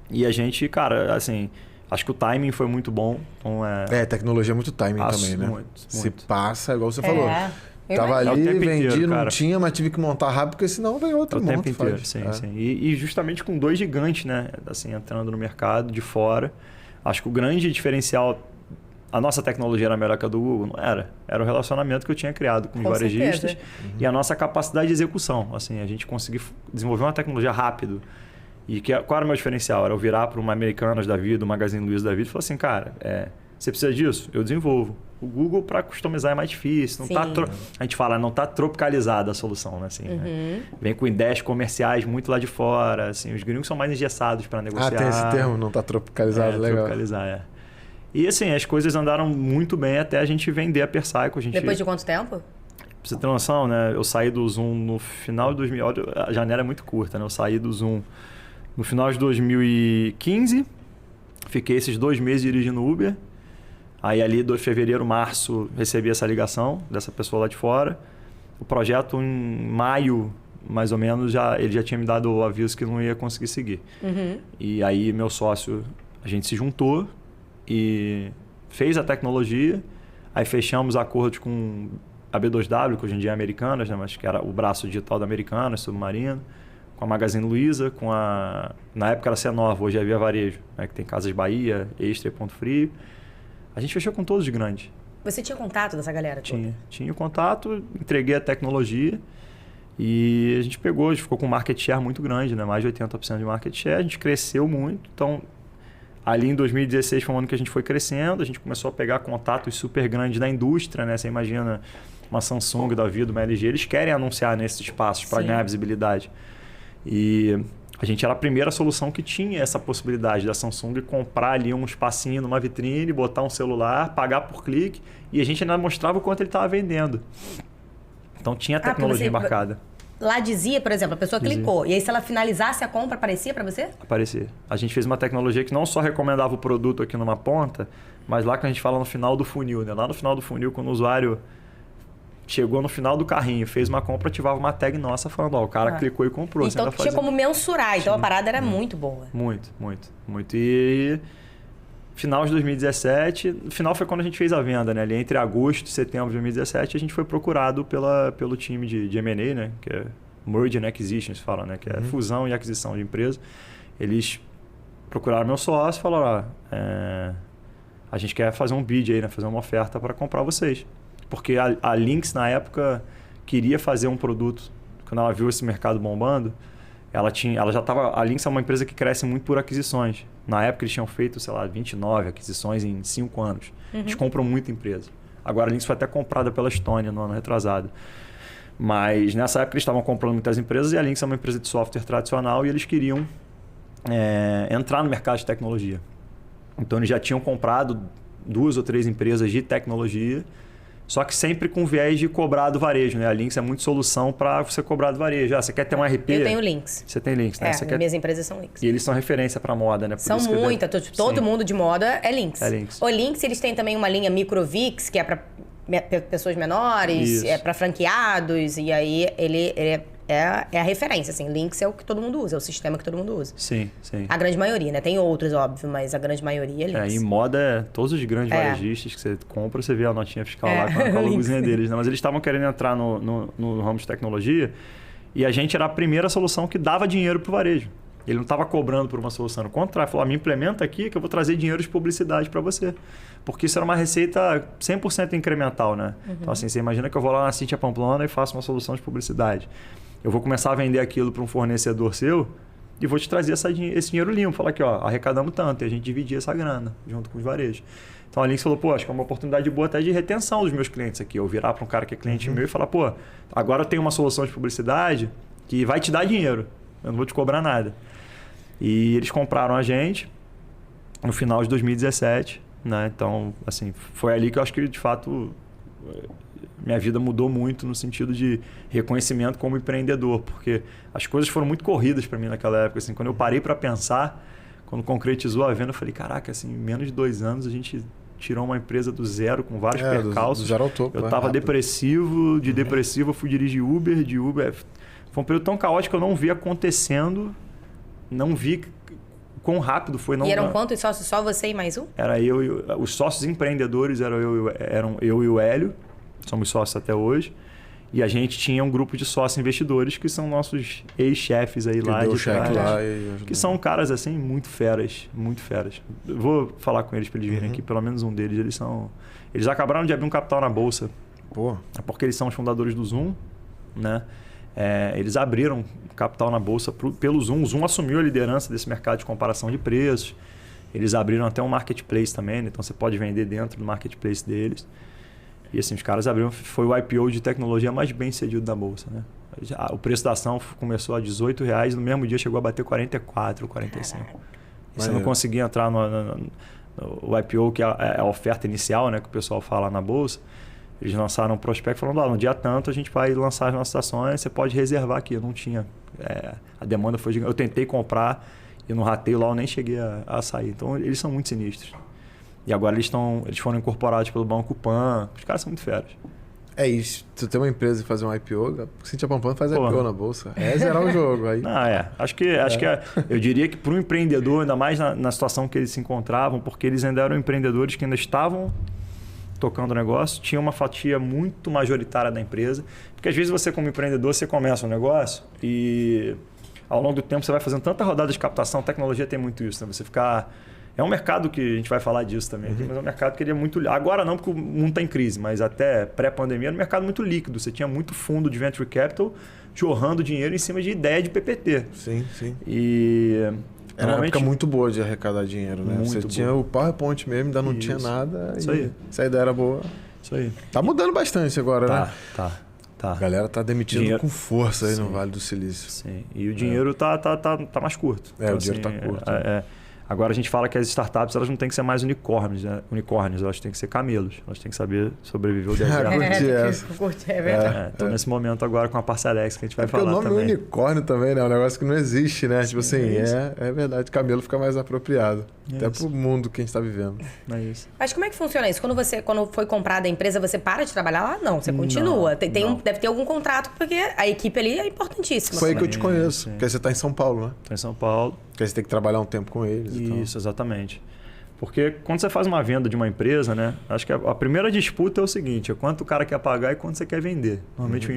e a gente, cara, assim. Acho que o timing foi muito bom. Então, tecnologia é muito timing também, né? Muito. Se passa, igual você falou. Eu Tava imagino. ali, É o tempo vendi, inteiro, não cara. tinha, mas tive que montar rápido, porque senão vem outro O monta, tempo inteiro, faz. sim. E justamente com 2 gigantes, né? Assim, entrando no mercado de fora. Acho que o grande diferencial... A nossa tecnologia era melhor que a do Google? Não era. Era o relacionamento que eu tinha criado com os varejistas. certeza. E a nossa capacidade de execução. Assim, a gente conseguir desenvolver uma tecnologia rápido. E qual era o meu diferencial? Era eu virar para uma Americanas da vida, uma Magazine Luiza da vida e falar assim, cara, você precisa disso? Eu desenvolvo. O Google, para customizar, é mais difícil. Não tá a gente fala, não está tropicalizada a solução, né? Assim, né? Vem com ideias comerciais muito lá de fora. Assim, os gringos são mais engessados para negociar. Tem esse termo, não está tropicalizado, legal. Tropicalizar, E assim, as coisas andaram muito bem até a gente vender a Percycle. Depois de quanto tempo? Pra você ter noção, né? Eu saí do Zoom no final de 2000... Olha, a janela é muito curta, né? Eu saí do Zoom no final de 2015. Fiquei esses 2 meses dirigindo Uber. Aí ali, de fevereiro, março, recebi essa ligação dessa pessoa lá de fora. O projeto, em maio, mais ou menos, ele já tinha me dado o aviso que não ia conseguir seguir. E aí, meu sócio... A gente se juntou e fez a tecnologia, aí fechamos acordos com a B2W, que hoje em dia é Americanas, né? Mas que era o braço digital da Americanas, Submarino, com a Magazine Luiza, com a... Na época era C9, hoje é Via Varejo, né? Que tem Casas Bahia, Extra e Ponto Frio. A gente fechou com todos os grandes. Você tinha contato dessa galera toda? Tinha o contato, entreguei a tecnologia e a gente ficou com um market share muito grande, né? Mais de 80% de market share, a gente cresceu muito. Então, ali em 2016 foi um ano que a gente foi crescendo, a gente começou a pegar contatos super grandes da indústria, né? Você imagina uma Samsung da vida, uma LG, eles querem anunciar nesses espaços para ganhar visibilidade. E a gente era a primeira solução que tinha essa possibilidade da Samsung comprar ali um espacinho numa vitrine, botar um celular, pagar por clique, e a gente ainda mostrava o quanto ele estava vendendo. Então tinha tecnologia embarcada. Lá dizia, por exemplo, a pessoa clicou, e aí se ela finalizasse a compra, aparecia para você? Aparecia. A gente fez uma tecnologia que não só recomendava o produto aqui numa ponta, mas lá que a gente fala no final do funil, né? Lá no final do funil, quando o usuário chegou no final do carrinho, fez uma compra, ativava uma tag nossa falando, ó, o cara clicou e comprou. Então tinha como mensurar, então a parada era muito boa. Muito. E final de 2017, no final foi quando a gente fez a venda, né? Ali entre agosto e setembro de 2017, a gente foi procurado pelo time de M&A, né? Que é Merger and Acquisition, se fala, né? Que é fusão e aquisição de empresa. Eles procuraram meu sócio e falaram, a gente quer fazer um bid aí, né? Fazer uma oferta para comprar vocês. Porque a Lynx, na época, queria fazer um produto. Quando ela viu esse mercado bombando, ela já estava... A Lynx é uma empresa que cresce muito por aquisições. Na época, eles tinham feito, 29 aquisições em 5 anos. Eles compram muita empresa. Agora, a Lynx foi até comprada pela Estônia no ano retrasado. Mas, nessa época, eles estavam comprando muitas empresas e a Lynx é uma empresa de software tradicional e eles queriam entrar no mercado de tecnologia. Então, eles já tinham comprado 2 ou 3 empresas de tecnologia, só que sempre com viés de cobrar do varejo, né? A Lynx é muito solução para você cobrar do varejo. Você quer ter um RP? Eu tenho Lynx. Você tem Lynx, né? Minhas empresas são Lynx. E eles são referência para moda, né? Por são muitas. Todo mundo de moda é Lynx. É Lynx. O Lynx, eles têm também uma linha Microvix, que é para pessoas menores, Isso. é para franqueados, e aí ele é a referência, assim. Lynx é o que todo mundo usa, é o sistema que todo mundo usa. Sim. A grande maioria, né? Tem outros, óbvio, mas a grande maioria é Lynx. Em moda, todos os grandes varejistas que você compra, você vê a notinha fiscal lá com a luzinha deles, né? Mas eles estavam querendo entrar no ramo de tecnologia e a gente era a primeira solução que dava dinheiro para o varejo. Ele não estava cobrando por uma solução. No contrário, falou, me implementa aqui que eu vou trazer dinheiro de publicidade para você. Porque isso era uma receita 100% incremental, né? Então, assim, você imagina que eu vou lá na Cintia Pamplona e faço uma solução de publicidade. Eu vou começar a vender aquilo para um fornecedor seu e vou te trazer esse dinheiro limpo. Falar aqui, ó, arrecadamos tanto e a gente dividir essa grana junto com os varejos. Então, a Lynx falou, pô, acho que é uma oportunidade boa até de retenção dos meus clientes aqui. Eu virar para um cara que é cliente meu e falar, pô, agora eu tenho uma solução de publicidade que vai te dar dinheiro. Eu não vou te cobrar nada. E eles compraram a gente no final de 2017, né? Então, assim, foi ali que eu acho que, de fato, minha vida mudou muito no sentido de reconhecimento como empreendedor, porque as coisas foram muito corridas para mim naquela época. Assim, quando eu parei para pensar, quando concretizou a venda, eu falei, caraca, assim, em menos de 2 anos a gente tirou uma empresa do zero, com vários percalços. Do zero ao topo, eu estava depressivo, de depressivo eu fui dirigir Uber, de Uber... Foi um período tão caótico que eu não vi acontecendo, não vi quão rápido foi. Não, e eram quantos sócios? Só você e mais um? Era eu e os sócios empreendedores eram eu e o Hélio, somos sócios até hoje. E a gente tinha um grupo de sócios investidores que são nossos ex-chefes aí lá de trás. Que são caras assim muito feras, muito feras. Eu vou falar com eles para eles virem aqui, pelo menos um deles. Eles acabaram de abrir um capital na bolsa. Pô. Porque eles são os fundadores do Zoom, né? Eles abriram capital na bolsa pelo Zoom. O Zoom assumiu a liderança desse mercado de comparação de preços. Eles abriram até um marketplace também, né? Então você pode vender dentro do marketplace deles. E assim, os caras abriram, foi o IPO de tecnologia mais bem sucedido da bolsa, né? O preço da ação começou a R$18, no mesmo dia chegou a bater 44, 45. E você não conseguia entrar no IPO, que é a oferta inicial, né, que o pessoal fala na bolsa. Eles lançaram um prospecto falando, no dia tanto a gente vai lançar as nossas ações, você pode reservar aqui. Eu não tinha. A demanda foi gigante. Eu tentei comprar e no rateio lá eu nem cheguei a sair. Então eles são muito sinistros. E agora eles foram incorporados pelo Banco Pan. Os caras são muito feros. É isso. Se tu tem uma empresa e fazer um IPO, Cintia Pampano faz IPO na bolsa. É zerar o jogo. Aí... Acho que eu diria que para o empreendedor, ainda mais na situação que eles se encontravam, porque eles ainda eram empreendedores que ainda estavam tocando o negócio, tinha uma fatia muito majoritária da empresa. Porque às vezes você, como empreendedor, você começa um negócio e ao longo do tempo você vai fazendo tanta rodada de captação, tecnologia tem muito isso, né? Você ficar... É um mercado que a gente vai falar disso também, aqui, mas é um mercado que ele é muito... Agora não, porque o mundo está em crise, mas até pré-pandemia era um mercado muito líquido. Você tinha muito fundo de venture capital jorrando dinheiro em cima de ideia de PPT. Sim, sim. E... Era uma época muito boa de arrecadar dinheiro, né? Você tinha o PowerPoint mesmo, ainda não tinha nada. Isso aí. Se a ideia era boa. Isso aí. Tá mudando bastante agora, né? Tá. A galera tá demitindo com força aí no Vale do Silício. Sim. E o dinheiro tá mais curto. Então, o dinheiro tá curto. Agora a gente fala que as startups elas não têm que ser mais unicórnios, né? Elas têm que ser camelos. Elas têm que saber sobreviver o deserto. Curti é verdade. Então nesse momento agora com a Parcelex que a gente vai falar também. Porque o nome unicórnio também, né? É um negócio que não existe, né? Sim, tipo assim, é verdade. Camelo fica mais apropriado. Até pro mundo que a gente tá vivendo. É isso. Mas como é que funciona isso? Quando foi comprada a empresa, você para de trabalhar lá? Não, você continua. Deve ter algum contrato, porque a equipe ali é importantíssima. Foi aí que eu te conheço. Porque você tá em São Paulo, né? Tô em São Paulo. Porque você tem que trabalhar um tempo com eles. Isso, exatamente. Porque quando você faz uma venda de uma empresa, né? Acho que a primeira disputa é o seguinte: é quanto o cara quer pagar e quanto você quer vender. Normalmente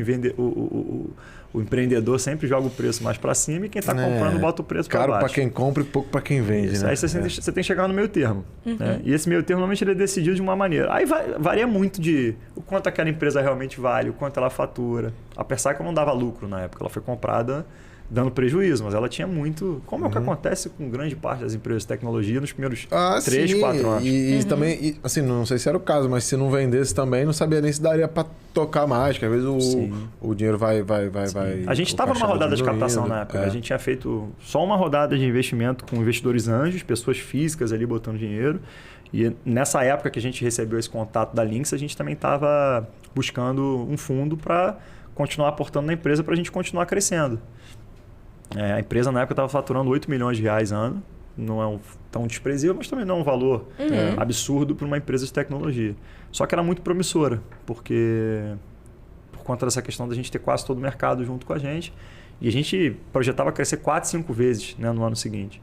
o empreendedor sempre joga o preço mais para cima e quem está comprando bota o preço para baixo. Caro para quem compra e pouco para quem vende. Isso. Né? Aí você tem que chegar no meio termo. Né? E esse meio termo normalmente ele é decidido de uma maneira. Aí varia muito de o quanto aquela empresa realmente vale, o quanto ela fatura. A Persaca não dava lucro na época, ela foi comprada dando prejuízo, mas ela tinha muito... Como é o que acontece com grande parte das empresas de tecnologia nos primeiros 3, 4 anos. E também, assim, não sei se era o caso, mas se não vendesse também, não sabia nem se daria para tocar mais, que às vezes o dinheiro vai... A gente estava numa rodada de captação na época. A gente tinha feito só uma rodada de investimento com investidores anjos, pessoas físicas ali botando dinheiro. E nessa época que a gente recebeu esse contato da Lynx, a gente também estava buscando um fundo para continuar aportando na empresa para a gente continuar crescendo. A empresa na época estava faturando 8 milhões de reais ano. Não é tão desprezível, mas também não é um valor absurdo para uma empresa de tecnologia. Só que era muito promissora, porque por conta dessa questão da gente ter quase todo o mercado junto com a gente. E a gente projetava crescer 4, 5 vezes, né, no ano seguinte.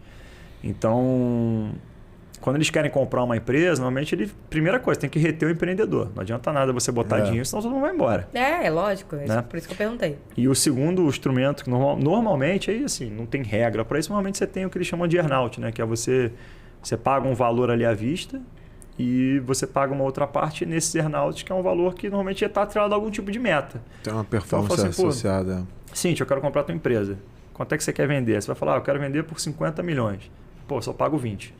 Então, quando eles querem comprar uma empresa, normalmente primeira coisa, tem que reter o empreendedor. Não adianta nada você botar dinheiro, senão todo mundo vai embora. É lógico. Né? Por isso que eu perguntei. E o segundo instrumento, que normalmente, aí assim, não tem regra para isso, normalmente você tem o que eles chamam de earn-out, né? Que é você paga um valor ali à vista e você paga uma outra parte nesses earn-outs, que é um valor que normalmente está atrelado a algum tipo de meta. Tem uma performance associada. Sim, eu quero comprar a tua empresa. Quanto é que você quer vender? Você vai falar, eu quero vender por 50 milhões. Pô, só pago 20.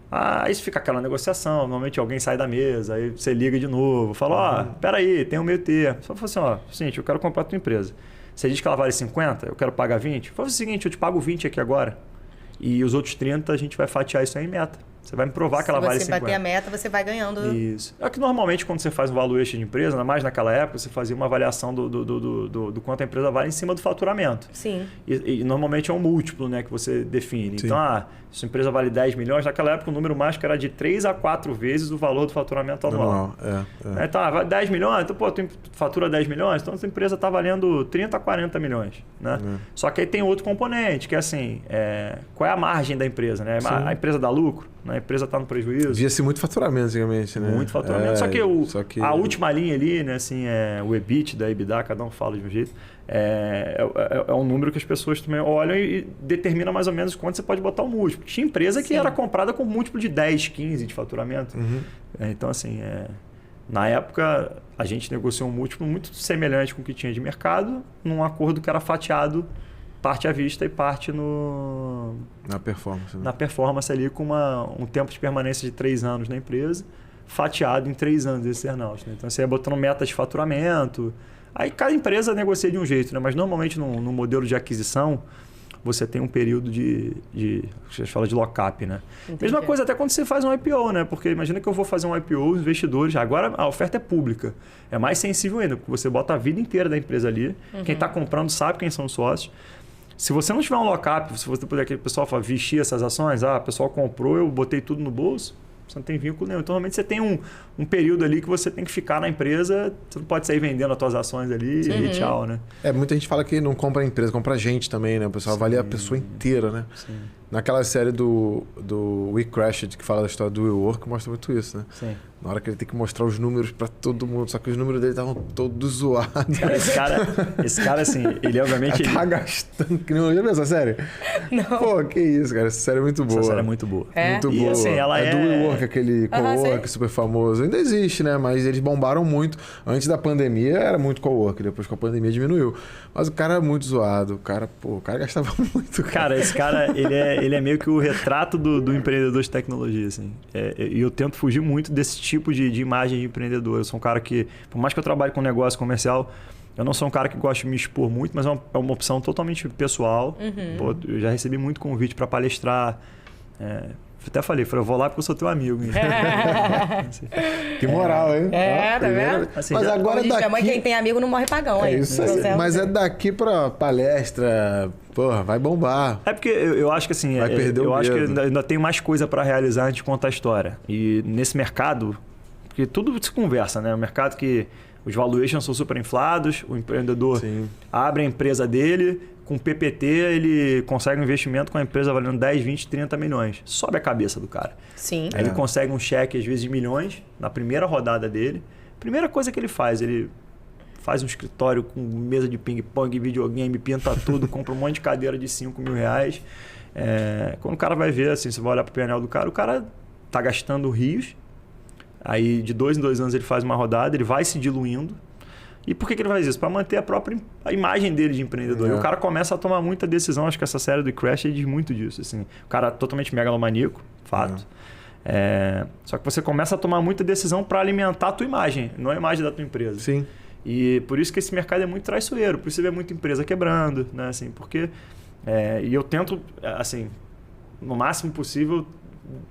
Aí fica aquela negociação, normalmente alguém sai da mesa, aí você liga de novo, fala, peraí, tem um meio termo. Só fala assim, seguinte, eu quero comprar a tua empresa. Você diz que ela vale 50, eu quero pagar 20. Fala o seguinte, eu te pago 20 aqui agora. E os outros 30 a gente vai fatiar isso aí em meta. Você vai me provar que ela vale 50. Se você bater a meta, você vai ganhando. Isso. É que normalmente quando você faz um valuation de empresa, ainda mais naquela época, você fazia uma avaliação do quanto a empresa vale em cima do faturamento. Sim. E normalmente é um múltiplo, né, que você define. Sim. Então, se a empresa vale 10 milhões, naquela época o número mágico era de 3 a 4 vezes o valor do faturamento anual. Então, vale 10 milhões, então tu fatura 10 milhões, então essa empresa está valendo 30 a 40 milhões. Né? Só que aí tem outro componente, que é assim, qual é a margem da empresa? Né? A empresa dá lucro? A empresa está no prejuízo. Via-se muito faturamento antigamente, né? Muito faturamento. Só que a última linha ali, né, assim, o EBITDA, EBITDA, cada um fala de um jeito, é um número que as pessoas também olham e determina mais ou menos quanto você pode botar o múltiplo. Tinha empresa que era comprada com múltiplo de 10, 15 de faturamento. Então, assim, na época, a gente negociou um múltiplo muito semelhante com o que tinha de mercado, num acordo que era fatiado parte à vista e parte na performance. Né? Na performance ali com um tempo de permanência de 3 anos na empresa, fatiado em 3 anos esse earn-out. Né? Então você ia botando metas de faturamento. Aí cada empresa negocia de um jeito, né? Mas normalmente no modelo de aquisição você tem um período a gente fala de lock-up, né? Mesma coisa até quando você faz um IPO, né? Porque imagina que eu vou fazer um IPO, os investidores, agora a oferta é pública. É mais sensível ainda, porque você bota a vida inteira da empresa ali. Quem está comprando sabe quem são os sócios. Se você não tiver um lock-up, se você puder, que o pessoal fala, vestir essas ações, o pessoal comprou, eu botei tudo no bolso, Você não tem vínculo nenhum. Então, normalmente você tem um período ali que você tem que ficar na empresa, você não pode sair vendendo as tuas ações ali e tchau, né? Muita gente fala que não compra a empresa, compra a gente também, né? O pessoal avalia a pessoa inteira, né? Sim. Naquela série do We Crashed, que fala da história do WeWork, mostra muito isso, né? Sim. Na hora que ele tem que mostrar os números pra todo mundo, só que os números dele estavam todos zoados. Cara, esse cara, assim, ele obviamente... Ele tá gastando que não... Já viu essa série? Não. Pô, que isso, cara. Essa série é muito boa. Essa série é muito boa. Muito E, boa. assim, ela do WeWork, aquele cowork sei. super famoso. Ainda existe, né? Mas eles bombaram muito. Antes da pandemia era muito cowork, depois com a pandemia diminuiu. Mas o cara é muito zoado. O cara gastava muito. Cara, esse cara, ele é meio que o retrato do empreendedor de tecnologia, assim. E eu tento fugir muito desse tipo de imagem de empreendedor. Eu sou um cara que, por mais que eu trabalhe com negócio comercial, eu não sou um cara que gosta de me expor muito, mas é uma opção totalmente pessoal. Pô, eu já recebi muito convite para palestrar. Até falei, eu vou lá porque eu sou teu amigo. Que moral, hein? Tá vendo? Assim, mas agora daqui... Minha mãe, quem tem amigo não morre pagão. É isso aí. Mas é daqui pra palestra, porra, vai bombar. É porque eu acho que assim, vai perder eu o acho que medo. ainda tem mais coisa para realizar antes de contar a história. E nesse mercado, porque tudo se conversa, né? O mercado que os valuations são super inflados, o empreendedor abre a empresa dele, com PPT ele consegue um investimento com a empresa valendo 10, 20, 30 milhões. Sobe a cabeça do cara. Sim. Aí ele consegue um cheque, às vezes, de milhões na primeira rodada dele. Primeira coisa que ele faz um escritório com mesa de ping-pong, videogame, pinta tudo, compra um monte de cadeira de 5 mil reais. Quando o cara vai ver, assim, você vai olhar para o PNL do cara, o cara tá gastando rios. Aí, de 2 em 2 anos, ele faz uma rodada, ele vai se diluindo. E por que ele faz isso? Para manter a imagem dele de empreendedor. E o cara começa a tomar muita decisão. Acho que essa série do Crash diz muito disso. Assim. O cara é totalmente megalomaníaco, fato. Só que você começa a tomar muita decisão para alimentar a tua imagem, não a imagem da tua empresa. Sim. E por isso que esse mercado é muito traiçoeiro. Por isso você vê muita empresa quebrando, né? Assim, porque... e eu tento, assim, no máximo possível,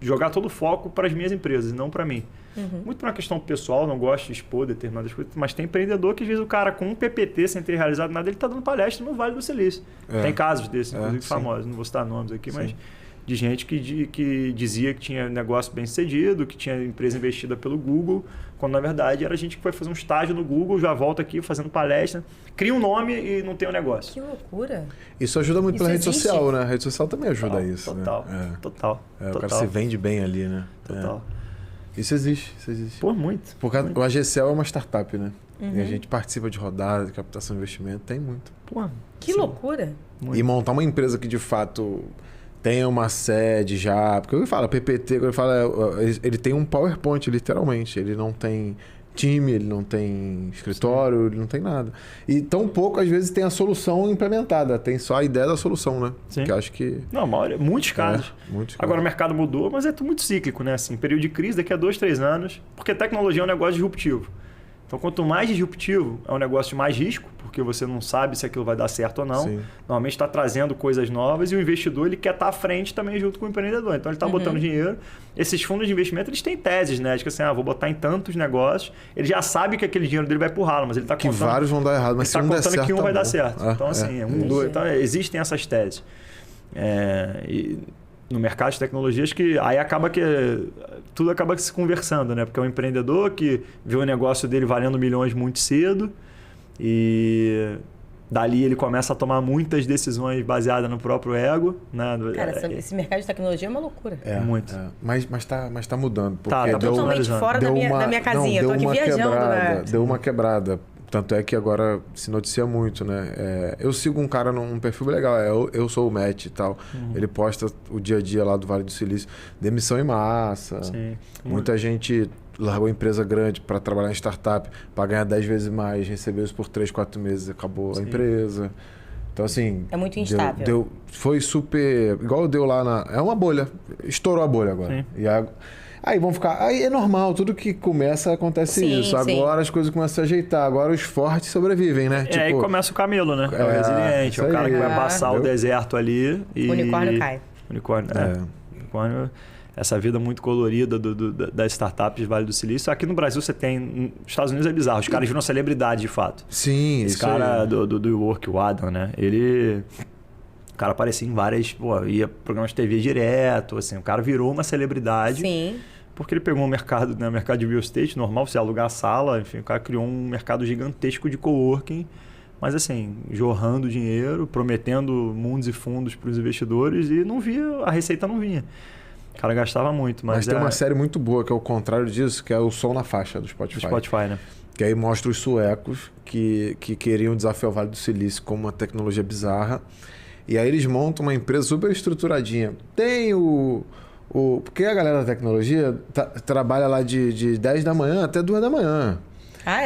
jogar todo o foco para as minhas empresas, não para mim. Muito por uma questão pessoal, não gosto de expor determinadas coisas, mas tem empreendedor que às vezes o cara com um PPT sem ter realizado nada, ele está dando palestra no Vale do Silício. Tem casos desses, inclusive famosos, não vou citar nomes aqui, mas de gente que dizia que tinha negócio bem sucedido, que tinha empresa investida pelo Google, quando na verdade era gente que foi fazer um estágio no Google, já volta aqui fazendo palestra, cria um nome e não tem um negócio. Que loucura. Isso ajuda muito pela rede existe? social, né? A rede social também ajuda isso. Total, né? total. O cara se vende bem ali, né? Total. Isso existe. Pô, muito. Porque o AGCL é uma startup, né? E a gente participa de rodadas, de captação de investimento, tem muito. Pô, que loucura. Muito. E montar uma empresa que de fato tem uma sede já. Porque eu falo, PPT, quando eu falo, ele tem um PowerPoint, literalmente. Ele não tem time, ele não tem escritório, ele não tem nada. E tão pouco, às vezes, tem a solução implementada. Tem só a ideia da solução, né? Sim. Que eu acho que... Não, muitos casos. Agora o mercado mudou, mas é tudo muito cíclico, né? Assim, período de crise daqui a 2, 3 anos. Porque tecnologia é um negócio disruptivo. Então, quanto mais disruptivo, é um negócio de mais risco, porque você não sabe se aquilo vai dar certo ou não. Sim. Normalmente está trazendo coisas novas e o investidor ele quer estar à frente também junto com o empreendedor. Então, ele está botando dinheiro. Esses fundos de investimento, eles têm teses, né? De que assim, vou botar em tantos negócios. Ele já sabe que aquele dinheiro dele vai pro ralo, mas ele está contando... Que vários vão dar errado, mas se um der certo, contando que um tá vai bom. dar certo. Então, assim, então, existem essas teses. E no mercado de tecnologias que aí acaba que tudo acaba se conversando, né? Porque é um empreendedor que vê o negócio dele valendo milhões muito cedo e dali ele começa a tomar muitas decisões baseadas no próprio ego, né? Cara, esse mercado de tecnologia é uma loucura. Muito. Mas tá mudando. Porque tá totalmente fora da minha casinha. Eu tô aqui viajando, né? Deu uma quebrada. Tanto é que agora se noticia muito, né? Eu sigo um cara num perfil legal, eu sou o Matt e tal. Ele posta o dia a dia lá do Vale do Silício. Demissão em massa. Sim. Muita gente largou a empresa grande para trabalhar em startup, para ganhar 10 vezes mais, recebeu isso por 3, 4 meses, acabou a empresa. Então, assim... É muito instável. Foi super... Igual deu lá na... É uma bolha. Estourou a bolha agora. Sim. E aí vão ficar... Aí é normal, tudo que começa acontece isso. Agora as coisas começam a se ajeitar. Agora os fortes sobrevivem, né? Aí começa o camelo, né? É o resiliente. É o cara que vai passar o deserto ali e... O unicórnio cai. Unicórnio... Essa vida muito colorida das startups de Vale do Silício. Aqui no Brasil você tem... Nos Estados Unidos é bizarro. Os caras viram celebridade, de fato. Sim, Esse cara do Work, o Adam, né? O cara aparecia em várias... ia programas de TV direto, assim. O cara virou uma celebridade. Sim. porque ele pegou um mercado, né, mercado de real estate normal, você alugar a sala, enfim, o cara criou um mercado gigantesco de coworking, mas assim, jorrando dinheiro, prometendo mundos e fundos para os investidores e não via, a receita não vinha. O cara gastava muito. Mas tem uma série muito boa que é o contrário disso, que é o Som na Faixa do Spotify. Do Spotify, né? Que aí mostra os suecos que queriam desafiar o Vale do Silício com uma tecnologia bizarra. E aí eles montam uma empresa super estruturadinha. Tem porque a galera da tecnologia trabalha lá de 10 da manhã até 2 da manhã.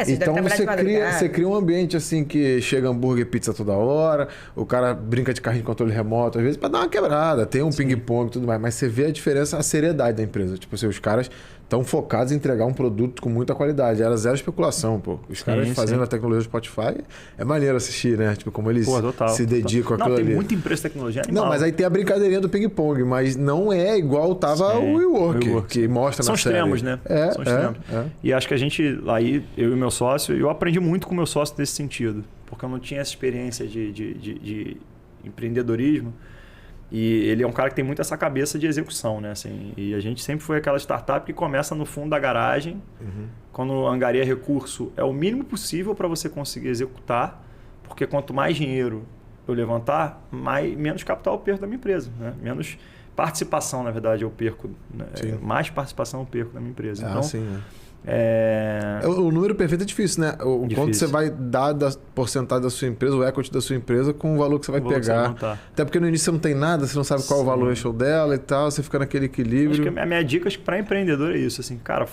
Então você cria um ambiente assim que chega hambúrguer e pizza toda hora, o cara brinca de carrinho de controle remoto, às vezes para dar uma quebrada, tem um ping-pong e tudo mais, mas você vê a diferença, a seriedade da empresa. Tipo assim, os caras estão focados em entregar um produto com muita qualidade. Era zero especulação, pô. Os caras fazendo a tecnologia do Spotify, é maneiro assistir, né? Tipo, como eles se dedicam àquilo ali. Tem muita empresa de tecnologia animal. Não, mas aí tem a brincadeirinha do ping-pong, mas não é igual tava o WeWork, que mostra na série. São extremos, né? São extremos. E acho que a gente, aí, eu e meu sócio, eu aprendi muito com o meu sócio nesse sentido, porque eu não tinha essa experiência de empreendedorismo. E ele é um cara que tem muito essa cabeça de execução, né? Assim, e a gente sempre foi aquela startup que começa no fundo da garagem, quando angaria recurso, é o mínimo possível para você conseguir executar, porque quanto mais dinheiro eu levantar, menos capital eu perco da minha empresa, né? Menos participação, na verdade, eu perco. Né? Mais participação eu perco da minha empresa. Então, o número perfeito é difícil, né? Quanto você vai dar da porcentagem da sua empresa, o equity da sua empresa, com o valor que você vai pegar. Até porque no início você não tem nada, você não sabe qual é o valuation dela e tal, você fica naquele equilíbrio. Acho que a minha dica para empreendedor é isso, assim, cara,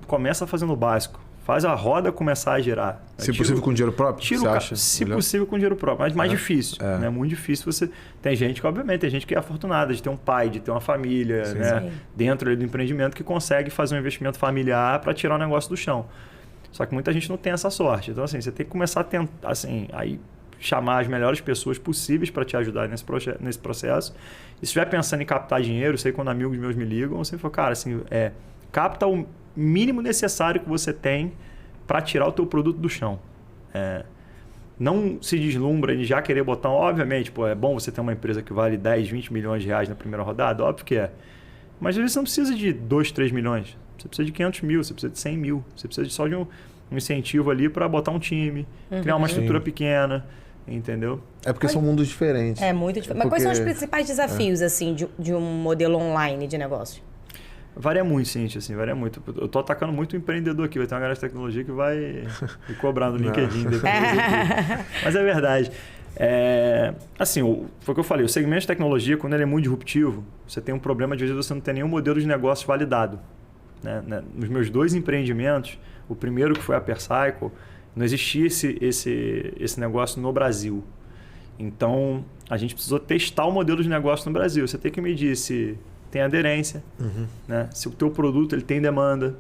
começa fazendo o básico. Faz a roda começar a girar. Se possível com dinheiro próprio, você acha? Se possível com dinheiro próprio, mas mais difícil. É muito difícil você... Tem gente que, obviamente, tem gente que é afortunada de ter um pai, de ter uma família, né? Dentro ali do empreendimento que consegue fazer um investimento familiar para tirar o negócio do chão. Só que muita gente não tem essa sorte. Então, assim, você tem que começar a tentar, assim, aí chamar as melhores pessoas possíveis para te ajudar nesse processo. E se estiver pensando em captar dinheiro, sei quando amigos meus me ligam, você fala, cara, assim, capta o mínimo necessário que você tem para tirar o teu produto do chão. Não se deslumbra de já querer botar... Obviamente, é bom você ter uma empresa que vale 10, 20 milhões de reais na primeira rodada, óbvio que é. Mas às vezes você não precisa de 2, 3 milhões. Você precisa de 500 mil, você precisa de 100 mil. Você precisa só de um incentivo ali para botar um time, criar uma estrutura pequena, entendeu? É porque são mundos diferentes. É muito diferente. Mas quais são os principais desafios assim, de um modelo online de negócio? Varia muito, Cintia, assim, varia muito. Eu tô atacando muito o empreendedor aqui. Vai ter uma galera de tecnologia que vai me cobrar no LinkedIn depois aqui. Mas é verdade. Assim, foi o que eu falei. O segmento de tecnologia, quando ele é muito disruptivo, você tem um problema de, às vezes, você não ter nenhum modelo de negócio validado. Né? Nos meus 2 empreendimentos, o primeiro que foi a Percycle, não existia esse negócio no Brasil. Então, a gente precisou testar o modelo de negócio no Brasil. Você tem que medir se tem aderência, né? Se o teu produto ele tem demanda.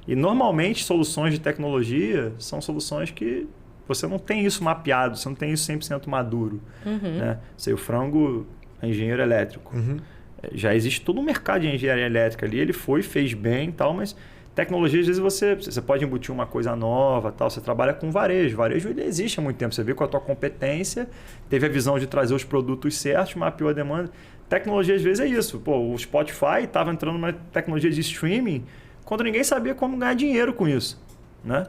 E normalmente soluções de tecnologia são soluções que você não tem isso mapeado, você não tem isso 100% maduro. Né? Sei, o Frango é engenheiro elétrico. Já existe todo um mercado de engenharia elétrica ali, ele fez bem e tal, mas tecnologia, às vezes você pode embutir uma coisa nova, tal. Você trabalha com varejo. Varejo ele existe há muito tempo. Você vê com a tua competência, teve a visão de trazer os produtos certos, mapeou a demanda. Tecnologia, às vezes, é isso. Pô, o Spotify estava entrando numa tecnologia de streaming quando ninguém sabia como ganhar dinheiro com isso. Né?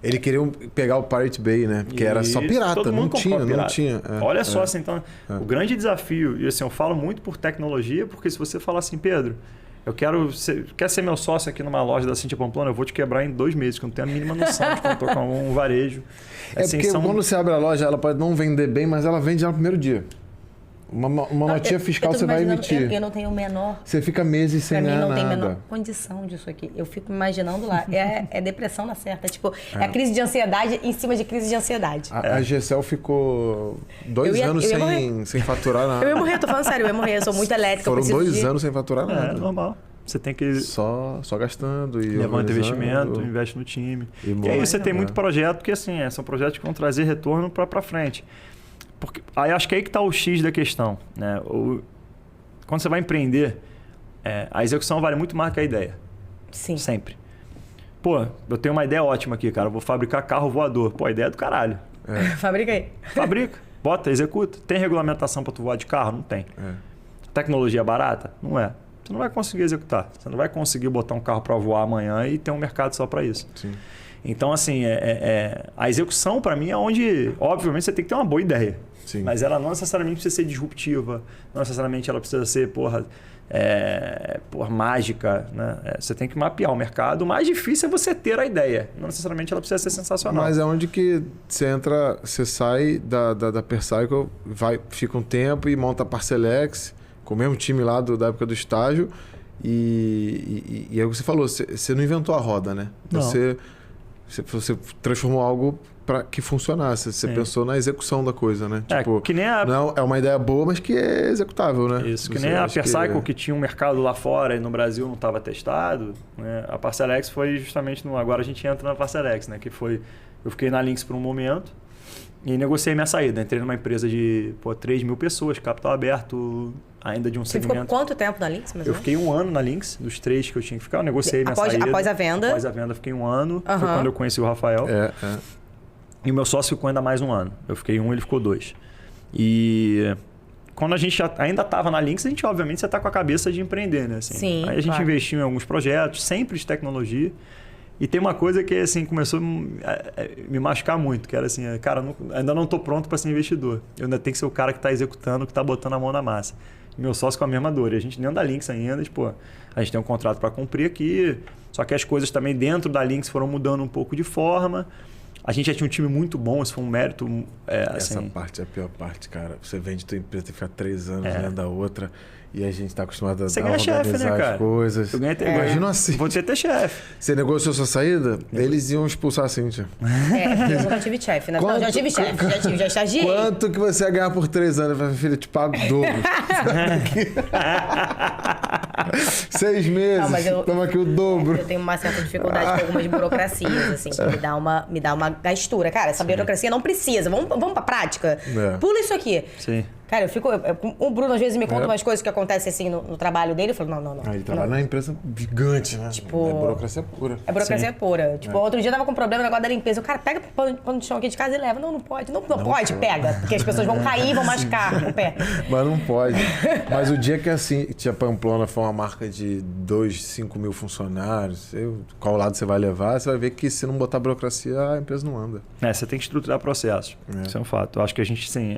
Ele queria pegar o Pirate Bay, né? Porque era só pirata, não tinha. Olha só, assim, então, o grande desafio, e assim, eu falo muito por tecnologia, porque se você falar assim, Pedro, quer ser meu sócio aqui numa loja da Cintia Pamplona, eu vou te quebrar em 2 meses, que eu não tenho a mínima noção de como tocar um varejo. Assim, porque quando você abre a loja, ela pode não vender bem, mas ela vende já no primeiro dia. Uma notinha fiscal você vai emitir. Eu não tenho o menor... Você fica meses sem ganhar nada. Pra mim não tem a menor condição disso aqui. Eu fico imaginando lá. É depressão na certa. É a crise de ansiedade em cima de crise de ansiedade. A Gessel ficou 2 anos sem faturar nada. Eu ia morrer, tô falando sério. Eu ia morrer. Eu sou muito elétrica. Foram 2 anos sem faturar nada. É normal. Você tem que... Só gastando e levanta investimento, investe no time. E aí você tem muito projeto, porque assim, são projetos que vão trazer retorno para frente. Porque, aí acho que aí que está o X da questão. Né? Quando você vai empreender, a execução vale muito mais que a ideia. Sim. Sempre. Pô, eu tenho uma ideia ótima aqui, cara. Eu vou fabricar carro voador. Pô, a ideia é do caralho. Fabrica aí. Fabrica, bota, executa. Tem regulamentação para tu voar de carro? Não tem. Tecnologia barata? Não é. você não vai conseguir executar. Você não vai conseguir botar um carro para voar amanhã e ter um mercado só para isso. Sim. Então, assim, a execução, para mim, é onde, obviamente, você tem que ter uma boa ideia. Sim. Mas ela não necessariamente precisa ser disruptiva, não necessariamente ela precisa ser, mágica. Né? Você tem que mapear o mercado. O mais difícil é você ter a ideia. Não necessariamente ela precisa ser sensacional. Mas é onde que você entra, você sai da Percycle, fica um tempo e monta a Parcelex, com o mesmo time lá da época do estágio. E é o que você falou, você não inventou a roda, né? Não. Você transformou algo para que funcionasse. Você pensou na execução da coisa, né? Tipo, que nem a... não, é uma ideia boa, mas que é executável, né? Isso, que nem a Percycle, que tinha um mercado lá fora e no Brasil não estava testado. Né? A Parcelex foi justamente agora a gente entra na Parcelex, né? Que foi... Eu fiquei na Lynx por um momento e negociei minha saída. Entrei numa empresa de 3 mil pessoas, capital aberto, ainda de um segmento. Você ficou quanto tempo na Lynx? Eu fiquei 1 ano na Lynx, dos 3 que eu tinha que ficar. Eu negociei minha saída. Após a venda? Após a venda, fiquei 1 ano. Foi quando eu conheci o Rafael. E o meu sócio ficou ainda mais 1 ano. Eu fiquei 1, ele ficou 2. E quando a gente ainda estava na Lynx, a gente, obviamente, você está com a cabeça de empreender, né? Assim, sim, aí a gente investiu em alguns projetos, sempre de tecnologia. E tem uma coisa que assim, começou a me machucar muito, que era assim, cara, ainda não estou pronto para ser investidor. Eu ainda tenho que ser o cara que está executando, que está botando a mão na massa. E meu sócio com a mesma dor. E a gente nem da Lynx ainda, a gente tem um contrato para cumprir aqui, só que as coisas também dentro da Lynx foram mudando um pouco de forma. A gente já tinha um time muito bom, isso foi um mérito. Essa parte é a pior parte, cara. Você vende tua empresa, tem que ficar 3 anos vendo a outra. E a gente está acostumado a organizar chefe, né, cara? as coisas. Imagina assim. Vou ter chefe. Você negociou sua saída? Eles iam expulsar a Cíntia. Eu nunca tive chefe, né? Não, já tive chefe, já estagiei. Quanto que você ia ganhar por 3 anos? Eu falei, filha, eu te pago o dobro. 6 meses, não, mas toma aqui o dobro. Eu tenho uma certa dificuldade com algumas burocracias, assim, que me dá uma gastura. Cara, essa burocracia não precisa. Vamos pra prática? Pula isso aqui. Sim. Cara, o Bruno às vezes me conta umas coisas que acontecem assim no trabalho dele. Eu falo, não. Ele trabalha numa empresa gigante, né? Tipo, é burocracia pura. É burocracia pura. Tipo, outro dia eu tava com um problema no negócio da limpeza. O cara pega pano de chão aqui de casa e leva. Não pode. Não pode, pega. Porque as pessoas vão cair e vão machucar o pé. Mas não pode. Mas o dia que assim, Tia Pamplona foi uma marca de 5 mil funcionários, qual lado você vai levar, você vai ver que se não botar burocracia, a empresa não anda. Você tem que estruturar processos. Isso é um fato. Eu acho que a gente, sim,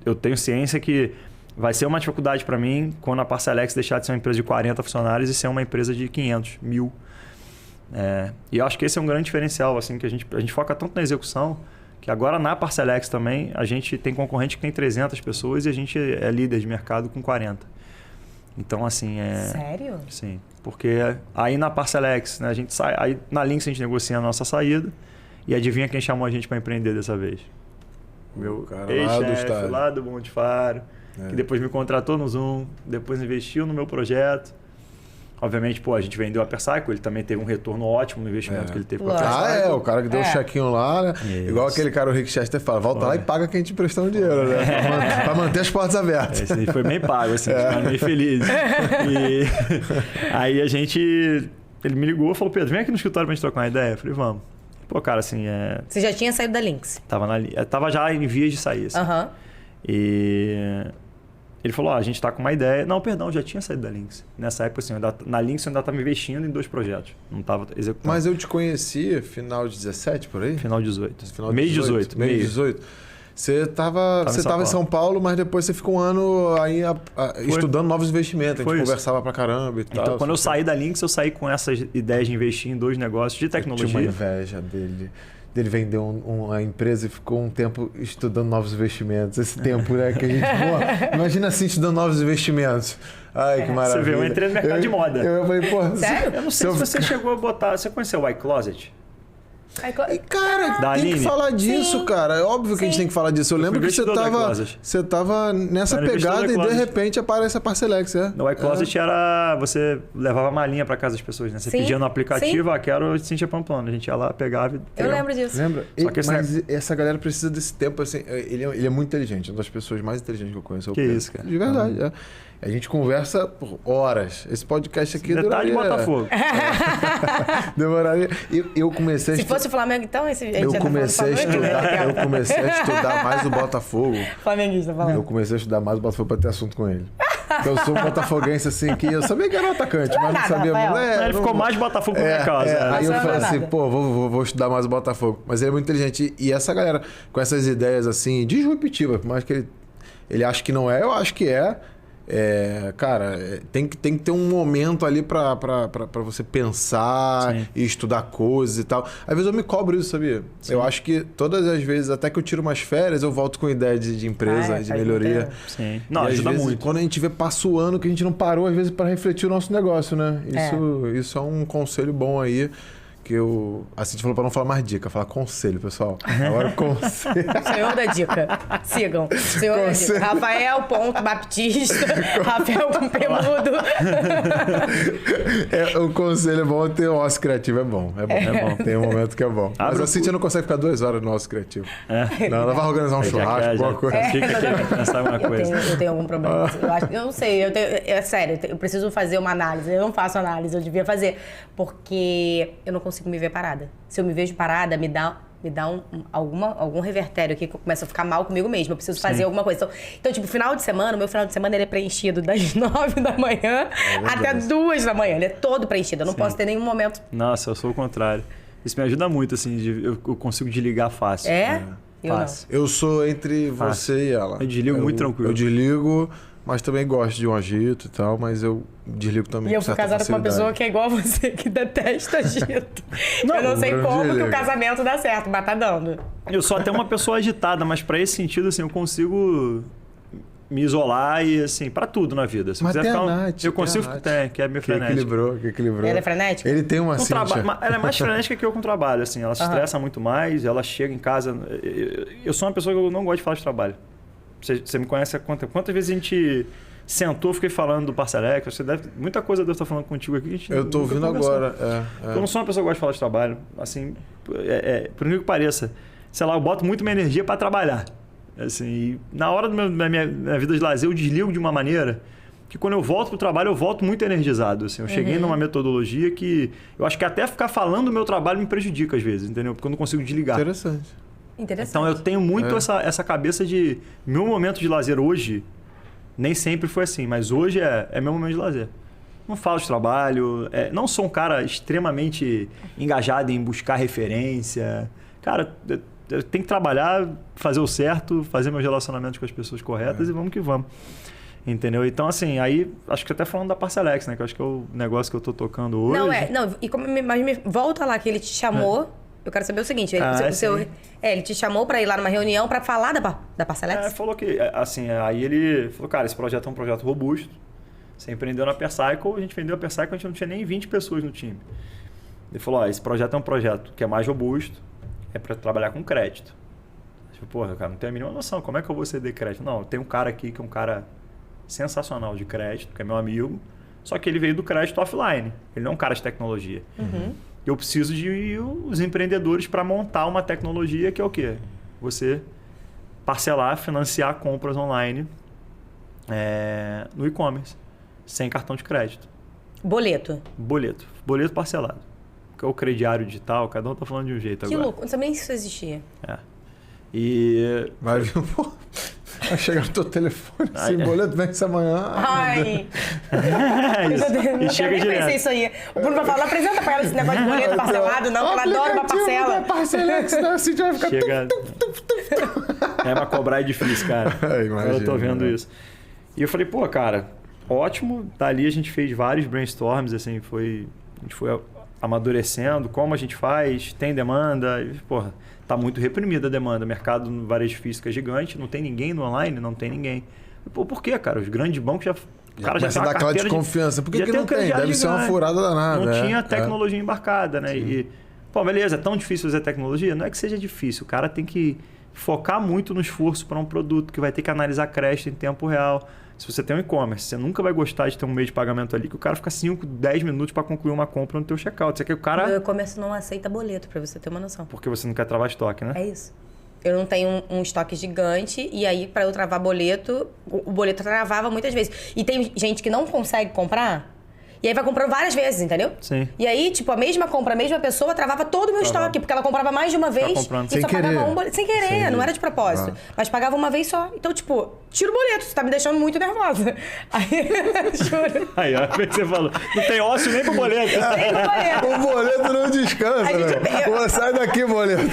eu tenho ciência que vai ser uma dificuldade para mim quando a Parcelex deixar de ser uma empresa de 40 funcionários e ser uma empresa de 500, 1000. E eu acho que esse é um grande diferencial, assim, que a gente foca tanto na execução, que agora na Parcelex também a gente tem concorrente que tem 300 pessoas e a gente é líder de mercado com 40. Então, assim... Sério? Sim. Porque aí na Parcelex, né, a gente sai... Aí na Lynx a gente negocia a nossa saída e adivinha quem chamou a gente para empreender dessa vez? Meu cara ex-chefe lá do Monte Faro, que depois me contratou no Zoom, depois investiu no meu projeto. Obviamente, a gente vendeu a Percycle, ele também teve um retorno ótimo no investimento que ele teve com a Percycle. O cara que deu o chequinho lá, né? Isso. Igual aquele cara, o Rick Chester fala, volta lá e paga quem te emprestou um dinheiro, né? Pra manter as portas abertas. Esse aí foi bem pago, assim, ficaram bem felizes. E aí ele me ligou e falou, Pedro, vem aqui no escritório pra gente trocar uma ideia. Eu falei, vamos. Cara, assim... Você já tinha saído da Lynx? Tava já em vias de sair, assim. E... Ele falou, a gente tá com uma ideia... Não, perdão, já tinha saído da Lynx. Nessa época, assim, na Lynx eu ainda estava investindo em 2 projetos. Não estava executando. Mas eu te conheci final de 17, por aí? Final de 18. Mês de 18. Mês de 18. Você estava em São Paulo, mas depois você ficou 1 ano aí estudando novos investimentos. A gente conversava pra caramba e tal. Então, quando eu saí da Lynx, eu saí com essas ideias de investir em 2 negócios de tecnologia. Eu tinha uma inveja dele vender uma empresa e ficou um tempo estudando novos investimentos. Esse tempo, né? Que a gente... imagina assim, estudando novos investimentos. Ai, que maravilha. Você vê, eu entrei no mercado de moda. Eu falei, sério? Eu não sei se você chegou a botar... Você conheceu o iCloset? E, cara, tem que falar disso, cara. É óbvio que a gente tem que falar disso. Eu lembro que você tava nessa pegada e de repente aparece a Parcelex, No iCloset era... Você levava malinha pra casa das pessoas, né? Você pedia no aplicativo, quero Cíntia Pamplona. A gente ia lá, pegava e... Eu lembro disso. Lembra? Mas essa galera precisa desse tempo, assim... Ele é muito inteligente. Uma das pessoas mais inteligentes que eu conheço. Que isso, cara. De verdade, A gente conversa por horas. Esse podcast aqui detalhe duraria... de Botafogo. Demoraria. Eu comecei... Se fosse o Flamengo, então... Eu comecei a estudar mais o Botafogo. Flamenguista, falando. Eu comecei a estudar mais o Botafogo para ter assunto com ele. Eu sou um botafoguense, assim, que eu sabia que era um atacante, mas não nada, sabia... Rafael. Ele ficou mais Botafogo por minha causa. Aí eu Não falei nada. assim, pô, vou estudar mais o Botafogo. Mas ele é muito inteligente. E essa galera, com essas ideias, assim, disruptivas, por mais que ele acha que não é, eu acho que é. Cara, tem que ter um momento ali pra você pensar Sim. e estudar coisas e tal. Às vezes eu me cobro isso, sabia? Sim. Eu acho que todas as vezes, até que eu tiro umas férias, eu volto com ideia de empresa, de faz melhoria. muito Sim. E Não, às ajuda vezes, muito. quando a gente vê passa o ano que a gente não parou, às vezes, para refletir o nosso negócio, né? Isso é um conselho bom aí. Que eu. A Cintia falou pra não falar mais dica, falar conselho, pessoal. Agora conselho. Senhor da dica. Sigam. Senhor da dica. Rafael.baptista. Rafael com peludo. O conselho é bom, ter um ócio criativo é bom. É bom. Tem um momento que é bom. Mas a Cintia não consegue ficar 2 horas no ócio criativo. Não, ela vai organizar um churrasco, alguma coisa. Fica querendo pensar alguma coisa. Eu tenho algum problema. Eu não sei. É sério, eu preciso fazer uma análise. Eu não faço análise, eu devia fazer. Porque eu não consigo me ver parada. Se eu me vejo parada, me dá algum revertério aqui que eu começo a ficar mal comigo mesmo. Eu preciso fazer alguma coisa. Então, tipo, final de semana, o meu final de semana ele é preenchido das 9 da manhã até 2 da manhã. Ele é todo preenchido. Eu não posso ter nenhum momento. Nossa, eu sou o contrário. Isso me ajuda muito, assim, eu consigo desligar fácil. Eu não. Fácil. Eu sou entre você e ela. Eu desligo muito tranquilo. Eu desligo, mas também gosto de um agito e tal, mas eu desligo também. E eu com fui certa casada com uma facilidade. pessoa que é igual a você, que detesta agito. Não, eu não sei eu como que desligo. o casamento dá certo, mas tá dando. Eu sou até uma pessoa agitada, mas pra esse sentido, assim, eu consigo me isolar e, assim, pra tudo na vida. Se eu Mas quiser tem a ficar Nath, eu consigo, que é meio Que frenética. equilibrou. Ela é frenética? Ele tem uma Com Cintia. ela é mais frenética que eu com trabalho, assim. Ela se estressa muito mais, ela chega em casa... Eu sou uma pessoa que eu não gosto de falar de trabalho. Você me conhece há quantas vezes a gente sentou, fiquei falando do Parcelex, muita coisa eu devo estar falando contigo aqui. Que a gente Eu tô nunca ouvindo conversou. agora. Eu não sou uma pessoa que gosta de falar de trabalho. Assim, por incrível que pareça, sei lá, eu boto muito minha energia para trabalhar. Assim, e na hora da minha vida de lazer, eu desligo de uma maneira que quando eu volto pro trabalho, eu volto muito energizado. Assim. Eu cheguei numa metodologia que eu acho que até ficar falando do meu trabalho me prejudica às vezes, entendeu? Porque eu não consigo desligar. Interessante. Interessante. Então eu tenho muito essa cabeça de... Meu momento de lazer hoje, nem sempre foi assim, mas hoje é meu momento de lazer. Não falo de trabalho, não sou um cara extremamente engajado em buscar referência. Cara, eu tenho que trabalhar, fazer o certo, fazer meus relacionamentos com as pessoas corretas e vamos que vamos. Entendeu? Então, assim, aí acho que até falando da Parcelex, né? Que eu acho que é o negócio que eu tô tocando hoje. Mas volta lá que ele te chamou. Eu quero saber o seguinte, ele te chamou pra ir lá numa reunião pra falar da Parcelex? Falou que, assim, aí ele falou, cara, esse projeto é um projeto robusto. Você empreendeu na Percycle, a gente vendeu a Percycle, a gente não tinha nem 20 pessoas no time. Ele falou, esse projeto é um projeto que é mais robusto, é para trabalhar com crédito. Tipo, porra, cara, não tenho a mínima noção, como é que eu vou ceder crédito? Não, tem um cara aqui que é um cara sensacional de crédito, que é meu amigo, só que ele veio do crédito offline, ele não é um cara de tecnologia. Eu preciso de os empreendedores para montar uma tecnologia que é o quê? Você parcelar, financiar compras online no e-commerce, sem cartão de crédito. Boleto. Boleto parcelado. Que é o crediário digital, cada um tá falando de um jeito Que agora. louco, não sabia nem que isso existia. E... Vai vir, pô. Vai chegar no teu telefone, assim, boleto vence amanhã. Ai! e chega direto. Pensei isso aí. O Bruno vai falar, apresenta pra ela esse negócio de boleto parcelado, não, que ela adora uma parcela. Parcelex, né? Assim já vai ficar... Chega... mas cobrar é difícil, cara. Imagino, eu tô vendo isso. E eu falei, pô, cara, ótimo. Dali a gente fez vários brainstorms, assim, a gente foi amadurecendo, como a gente faz, tem demanda, e, porra, tá muito reprimida a demanda. O mercado no varejo físico é gigante, não tem ninguém no online, não tem ninguém. Pô, por quê, cara? Os grandes bancos já... O cara já tem uma aquela carteira desconfiança. Por que já não um tem? crediário Deve ser uma gigante. furada danada. Não tinha tecnologia embarcada, né? Sim. E, pô, beleza, é tão difícil fazer tecnologia? Não é que seja difícil. O cara tem que focar muito no esforço para um produto que vai ter que analisar crédito em tempo real. Se você tem um e-commerce, você nunca vai gostar de ter um meio de pagamento ali que o cara fica 5, 10 minutos para concluir uma compra no teu checkout. Você quer que o cara... Meu e-commerce não aceita boleto, pra você ter uma noção. Porque você não quer travar estoque, né? É isso. Eu não tenho um estoque gigante e aí pra eu travar boleto, o boleto travava muitas vezes. E tem gente que não consegue comprar E aí vai comprando várias vezes, entendeu? Sim. E aí, tipo, a mesma compra, a mesma pessoa travava todo o meu estoque, porque ela comprava mais de uma vez comprando. e Sem só pagava querer. um boleto. Sem querer, não era de propósito. Mas pagava uma vez só. Então, tipo, tira o boleto, você tá me deixando muito nervosa. Aí, juro. Aí, ó, você falou. Não tem ócio nem pro boleto. Nem o boleto. O boleto não descansa, A gente- né? Pô, sai daqui, boleto.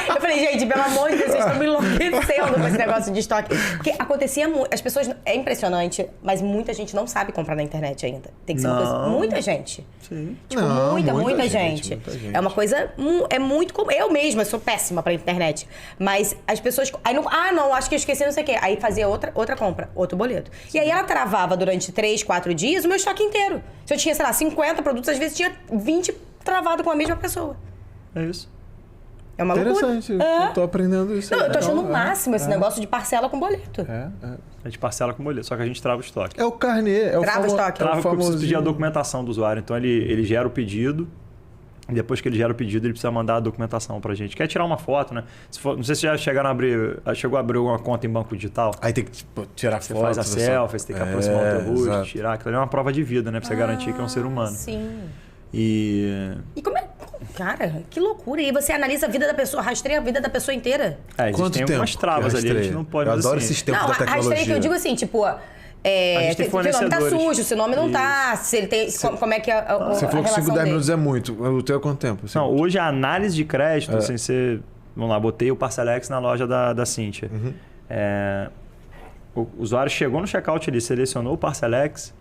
Eu falei, gente, pelo amor de Deus, vocês estão me enlouquecendo com esse negócio de estoque. Porque acontecia muito. As pessoas. É impressionante, mas muita gente não sabe comprar na internet ainda. Tem que ser uma coisa. Muita gente. Sim. Tipo, Não, muita muita gente. gente, muita gente. É uma coisa. É muito comum. Eu mesma sou péssima pra internet. Mas as pessoas. Aí não, não, acho que eu esqueci não sei o quê. Aí fazia outra compra, outro boleto. E aí ela travava durante 3, 4 dias o meu estoque inteiro. Se eu tinha, sei lá, 50 produtos, às vezes tinha 20 travado com a mesma pessoa. É isso. É uma loucura. Interessante. Eu tô aprendendo isso. Não, eu tô achando o Legal, máximo esse negócio de parcela com boleto. A gente parcela com boleto, só que a gente trava o estoque. É o carnê. É o Trava o estoque. Trava porque eu preciso pedir a famosinho. documentação do usuário. Então ele gera o pedido. E depois que ele gera o pedido, ele precisa mandar a documentação pra gente. Quer tirar uma foto, né? Não sei se já chegou a abrir uma conta em banco digital. Aí tem que tipo, tirar Você foto. faz a selfie, você tem que aproximar o teu rosto, exato. tirar. Aquilo ali é uma prova de vida, né? Pra você garantir que é um ser humano. Sim. E E como é. Cara, que loucura. E você analisa a vida da pessoa, rastreia a vida da pessoa inteira. existem algumas travas ali, a gente não pode Eu fazer adoro assim. esses tempos Não, da rastreia que eu tecnologia. digo assim, tipo. gente tem Se o nome tá fornecedores. sujo, se o nome não tá, se ele tem. Como é que é a Você falou que 5, relação 10 dele. minutos é muito. O teu é quanto tempo? Não, hoje a análise de crédito, assim, você... Vamos lá, botei o Parcelex na loja da Cíntia. O usuário chegou no checkout ali, selecionou o Parcelex.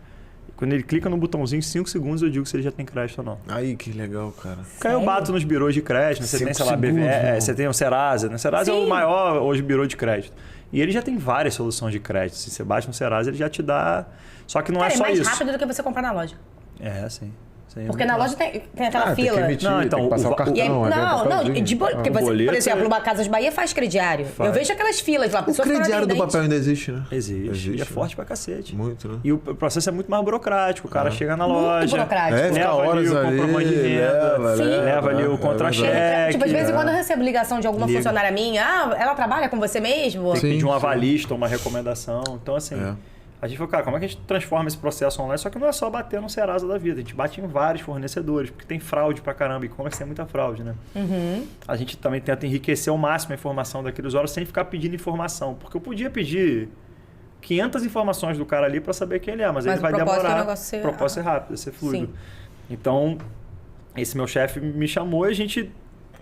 Quando ele clica no botãozinho, 5 segundos eu digo se ele já tem crédito ou não. Aí, que legal, cara. Porque aí eu bato nos birôs de crédito, você tem, 5 sei lá, segundos, BVE, meu. você tem o Serasa, né? Serasa é o Sim. maior hoje birô de crédito. E ele já tem várias soluções de crédito. Se você bate no Serasa, ele já te dá... Só que não Cara, é só mais isso. rápido do que você comprar na loja. É, sim. Sim, é Porque muito na rápido. loja tem aquela Tem que fila. emitir, Não, então, tem que passar o- o cartão. E aí, aí vem o não, papelzinho. de boa. Porque, O você, boleto por exemplo, é- uma Casas Bahia faz crediário. Faz. Eu vejo aquelas filas lá. a O pessoa fica crediário do dente. papel ainda existe, né? Existe. E é né? forte pra cacete. Muito, né? E o processo é muito mais burocrático. O cara chega na Muito loja, burocrático. É, fica leva ali horas o ali, comprovante de renda, leva ali o é contra-cheque. verdade. Tipo, às vezes quando eu recebo ligação de alguma Liga. funcionária minha, ela trabalha com você mesmo? Tem que Sim, pedir um sim. avalista, uma recomendação. Então, assim, É. a gente falou, cara, como é que a gente transforma esse processo online? Só que não é só bater no Serasa da vida. A gente bate em vários fornecedores, porque tem fraude pra caramba. E-commerce tem muita fraude, né? A gente também tenta enriquecer ao máximo a informação daquele usuário sem ficar pedindo informação. Porque eu podia pedir 500 informações do cara ali pra saber quem ele é, mas Mas ele o vai propósito é o demorar. negócio ser- O propósito é rápido, é ser fluido. Sim. Então, esse meu chefe me chamou e a gente...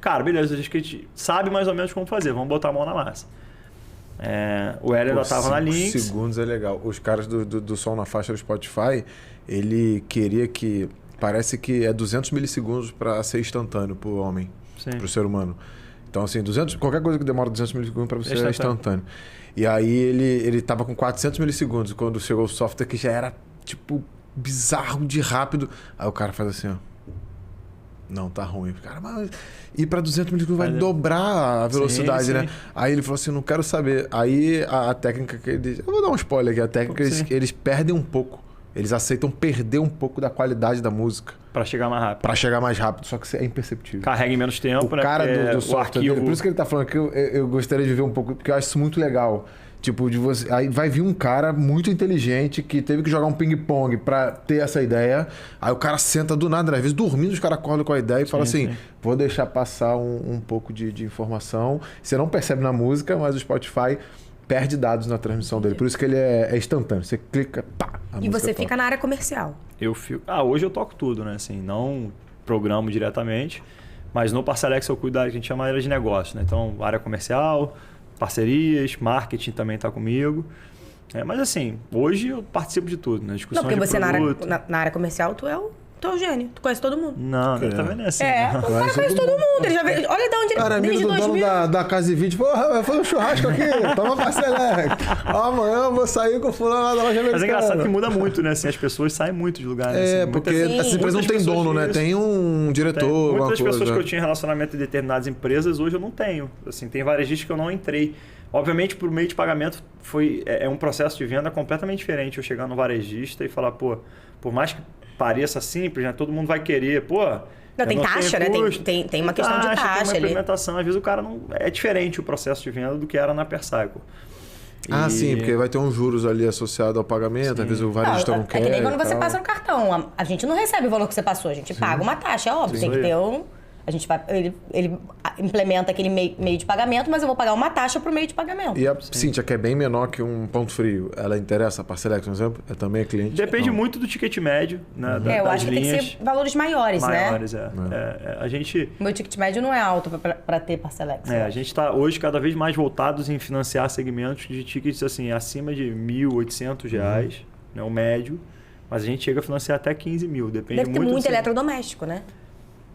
Cara, beleza, acho que a gente sabe mais ou menos como fazer. Vamos botar a mão na massa. O Hélio já estava na 5 Lynx. segundos é legal. Os caras do Som na Faixa do Spotify, ele queria que... Parece que é 200 milissegundos para ser instantâneo pro homem, Sim. pro ser humano. Então, assim, qualquer coisa que demora 200 milissegundos para você é Instantâneo. instantâneo. E aí ele tava com 400 milissegundos quando chegou o software que já era, tipo, bizarro de rápido. Aí o cara faz assim, ó. Não, tá ruim. Cara, mas ir para 200 milissegundos vai dobrar a velocidade, Sim, né? sim. Aí ele falou assim, não quero saber. Aí a técnica que eles... Eu vou dar um spoiler aqui. A técnica Sim. eles perdem um pouco. Eles aceitam perder um pouco da qualidade da música Para chegar mais rápido. para chegar mais rápido. Só que isso é imperceptível. Carrega em menos tempo, O né? cara Porque do o software arquivo... dele, por isso que ele tá falando que eu gostaria de ver um pouco, porque eu acho isso muito legal. Tipo, de você. Aí vai vir um cara muito inteligente que teve que jogar um ping-pong pra ter essa ideia. Aí o cara senta do nada, às vezes dormindo, os caras acordam com a ideia e falam assim: sim. vou deixar passar um pouco de informação. Você não percebe na música, mas o Spotify perde dados na transmissão dele. Por isso que ele é instantâneo. Você clica, pá, a E música você toca. fica na área comercial. Eu fico... hoje eu toco tudo, né? Assim, não programo diretamente, mas no Parcelex eu cuido da área que a gente chama de negócio, né? Então, área comercial, parcerias, marketing também está comigo. Mas assim, hoje eu participo de tudo, né? Não, Discussões porque de você produto. na área comercial, tu é o gênio. Tu conhece todo mundo. Não, também não é assim. É, não. o cara conhece todo mundo. Ele já veio, olha de onde ele... Cara, amigo desde do dono 2000. da Casa e Vídeo, porra, vai fazer um churrasco aqui, toma Parcelex. Amanhã eu vou sair com o fulano lá da loja americana. Mas é engraçado que muda muito, né? Assim, as pessoas saem muito de lugar. Né? É, Assim, porque muitas- essa empresa não muitas tem pessoas dono, né? isso. Tem um diretor, alguma Muitas coisa. pessoas que eu tinha relacionamento em determinadas empresas, hoje eu não tenho. Assim, tem varejistas que eu não entrei. Obviamente, por meio de pagamento, é um processo de venda completamente diferente. Eu chegar no varejista e falar, pô, por mais que pareça simples, né? Todo mundo vai querer, pô... Não, tem taxa, né? custo. Tem uma questão de Tem taxa uma ali. implementação. Às vezes o cara não... É diferente o processo de venda do que era na Percycle. Sim, porque vai ter uns juros ali associado ao pagamento, às vezes o varejista não quer. É que nem quando você tal. passa no cartão. A gente não recebe o valor que você passou, a gente paga uma taxa, é óbvio. Tem que ter um... A gente vai, ele implementa aquele meio de pagamento, mas eu vou pagar uma taxa pro meio de pagamento. E a Cíntia, que é bem menor que um ponto frio, ela interessa a Parcelex, por exemplo? É também cliente? Depende muito do ticket médio, né? Eu das acho que linhas tem que ser valores maiores, né? maiores. A gente... O meu ticket médio não é alto para ter Parcelex. a gente está hoje cada vez mais voltados em financiar segmentos de tickets assim, acima de R$1.800, né, o médio, mas a gente chega a financiar até 15 mil, depende Deve ter muito muito eletrodoméstico, né?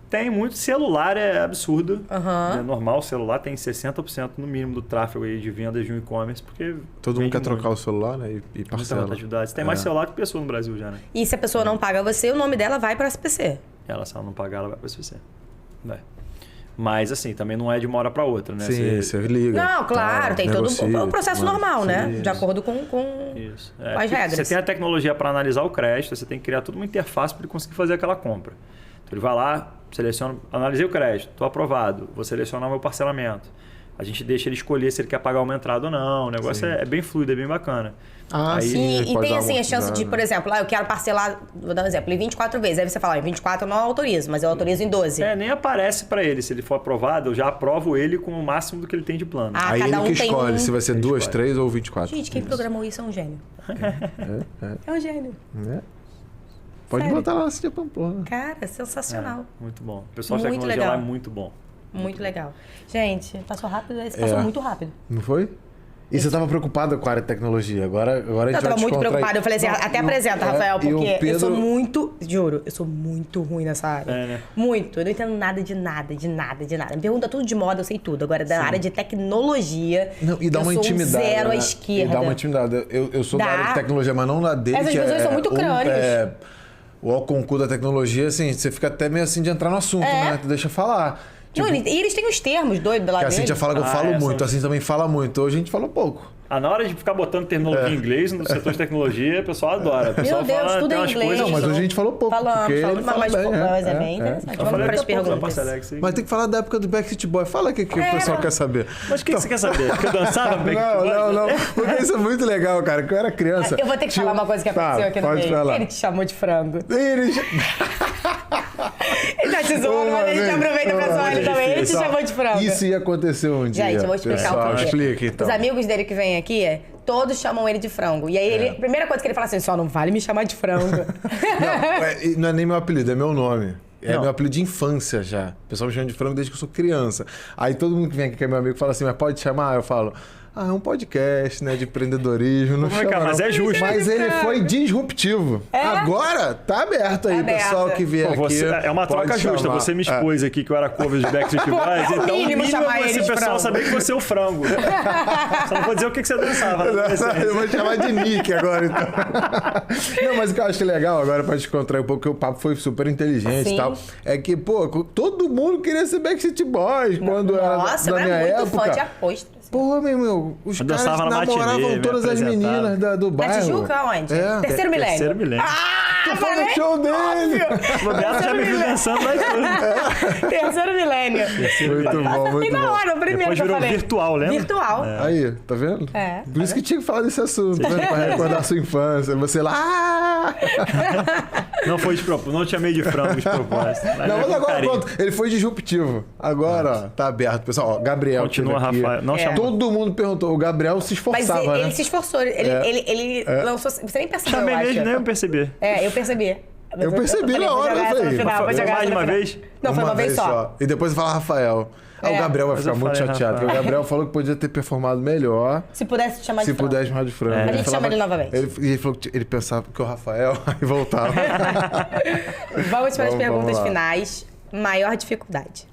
Tem muito. Celular é absurdo. É normal, o celular tem 60% no mínimo do tráfego aí de vendas de um e-commerce, porque todo mundo quer trocar o celular, né? E parcela. Você tem mais celular que pessoa no Brasil já, né? E se a pessoa não paga você, o nome dela vai para a SPC. Se ela não pagar, ela vai para o SPC. Vai. Mas, assim, também não é de uma hora para outra, né? Sim, você liga. Não, claro, tem negocia, todo o processo normal, né? Isso. De acordo com Isso. as regras. Você tem a tecnologia para analisar o crédito, você tem que criar toda uma interface para ele conseguir fazer aquela compra. Então, ele vai lá, seleciona, analisei o crédito, estou aprovado, vou selecionar o meu parcelamento. A gente deixa ele escolher se ele quer pagar uma entrada ou não. O negócio é bem fluido, é bem bacana. Sim, e tem assim a chance de, por exemplo, eu quero parcelar, vou dar um exemplo, em 24 vezes. Aí você fala, em 24 eu não autorizo, mas eu autorizo em 12. Nem aparece para ele. Se ele for aprovado, eu já aprovo ele com o máximo do que ele tem de plano. Aí cada ele que tem escolhe se vai ser 2, 3 ou 24. Gente, quem programou isso é um gênio. É um gênio. Pode Sério? botar lá assim de Pamplona. Cara, sensacional. Muito bom. O pessoal de Muito tecnologia legal. lá é muito bom. Muito legal. Gente, passou rápido, esse passou muito rápido. Não foi? E você estava preocupada com a área de tecnologia. Agora a gente vai Eu tava muito descontrair. preocupada. Eu falei assim, até apresenta, Rafael, e o porque eu sou Pedro- muito, juro, eu sou muito ruim nessa área. Né? Muito. Eu não entendo nada de nada. Me pergunta tudo de moda, eu sei tudo. Agora, da área de tecnologia, Não, e dá eu uma sou intimidade. zero à né? esquerda. E dá uma intimidade. Eu sou da Dá. área de tecnologia, mas não na dele. Essas que pessoas são muito crânios. O concurso da tecnologia, assim, você fica até meio assim de entrar no assunto, né? Tu deixa falar. Não, e eles têm os termos doidos lá Que a dele. Cintia fala que eu falo muito, a Cintia também fala muito. Hoje a gente falou pouco. Na hora de ficar botando terminologia em inglês no setor de tecnologia, o pessoal adora. O pessoal Deus, fala, tudo tem em umas inglês. coisas. Não, mas hoje a gente falou pouco. Falamos, porque ele fala mas bem, é bem interessante. Eu Vamos falei para as daqui a pouco da perguntas. Parcelex aí. Mas tem que falar da época do Backstreet Boy. Fala o que o pessoal quer saber. Mas o que você quer saber? Que eu dançava no Backstreet Boys? Não. Porque isso é muito legal, cara. Que eu era criança. Eu vou ter que falar uma coisa que aconteceu aqui no pode meio. falar. Ele te chamou de frango. Ele Ele tá te zoando, mas a gente aproveita pra zoar ele também. Ele te chamou de frango. Isso ia acontecer um dia. Gente, eu vou explicar pessoal, o porquê. Explica, então. Os amigos dele que vêm aqui, todos chamam ele de frango. E aí, a primeira coisa que ele fala assim, só não vale me chamar de frango. Não é nem meu apelido, é meu nome. É Não. meu apelido de infância já. O pessoal me chama de frango desde que eu sou criança. Aí todo mundo que vem aqui, que é meu amigo, fala assim, mas pode chamar? Eu falo, é um podcast, né, de empreendedorismo. Não chama, Mas não. é justo. Mas ele foi disruptivo. Agora, tá aberto aí, Tá pessoal aberto. que vier Pô, aqui. é uma pode troca justa. chamar. Você me expôs aqui que eu era cover de Backstreet Boys, então o mínimo mínimo chamar é ele esse de pessoal frango. saber que você é o frango. Só não vou dizer o que você dançava. Eu vou chamar de Nick agora, então. Não, mas o que eu acho legal agora pra descontrair um pouco, porque o papo foi super inteligente Sim. e tal, é que, pô, todo mundo queria ser Backstreet Boys quando Nossa, eu era da minha era muito época. fã de aposta. Porra, meu, os Eu caras dançava na namoravam matinê, me todas as apresentava. meninas do Na bairro. Tijuca, onde? É. Terceiro milênio. Terceiro milênio. Tu foi no show dele! O Beto já me viu dançando lá e tudo. Terceiro milênio. Muito bom, Bem muito na bom. hora, o primeiro Depois que eu virou falei. virtual, lembra? Virtual. Aí, tá vendo? É. Por isso que tinha que falar desse assunto, né? Pra recordar a sua infância. Você lá... Não foi de propósito, não te chamei de frango de propósito. Não, mas com agora carinho. pronto, ele foi disruptivo. Agora, ó, tá aberto. Pessoal, ó, Gabriel. Continua, teve aqui. Rafael. Não chamou. Todo mundo perguntou. O Gabriel se Mas esforçava, ele né? se esforçou. Ele lançou... Você nem percebeu, Chamei eu acho. mesmo, nem eu percebi. É, eu percebi. Eu percebi falei, na vou hora, jogar eu essa falei, no final, mas vou foi jogar mais essa de no uma final. vez? Não, foi uma vez só. E depois fala Rafael. Aí o Gabriel vai Mas ficar eu muito falei, chateado, Rafael. porque o Gabriel falou que podia ter performado melhor Se pudesse te chamar se de frango. pudesse chamar de frango. A Ele gente falava- chama ele novamente. Ele falou que ele pensava que o Rafael, aí voltava. Vamos para as Vamos perguntas lá. finais. Maior dificuldade.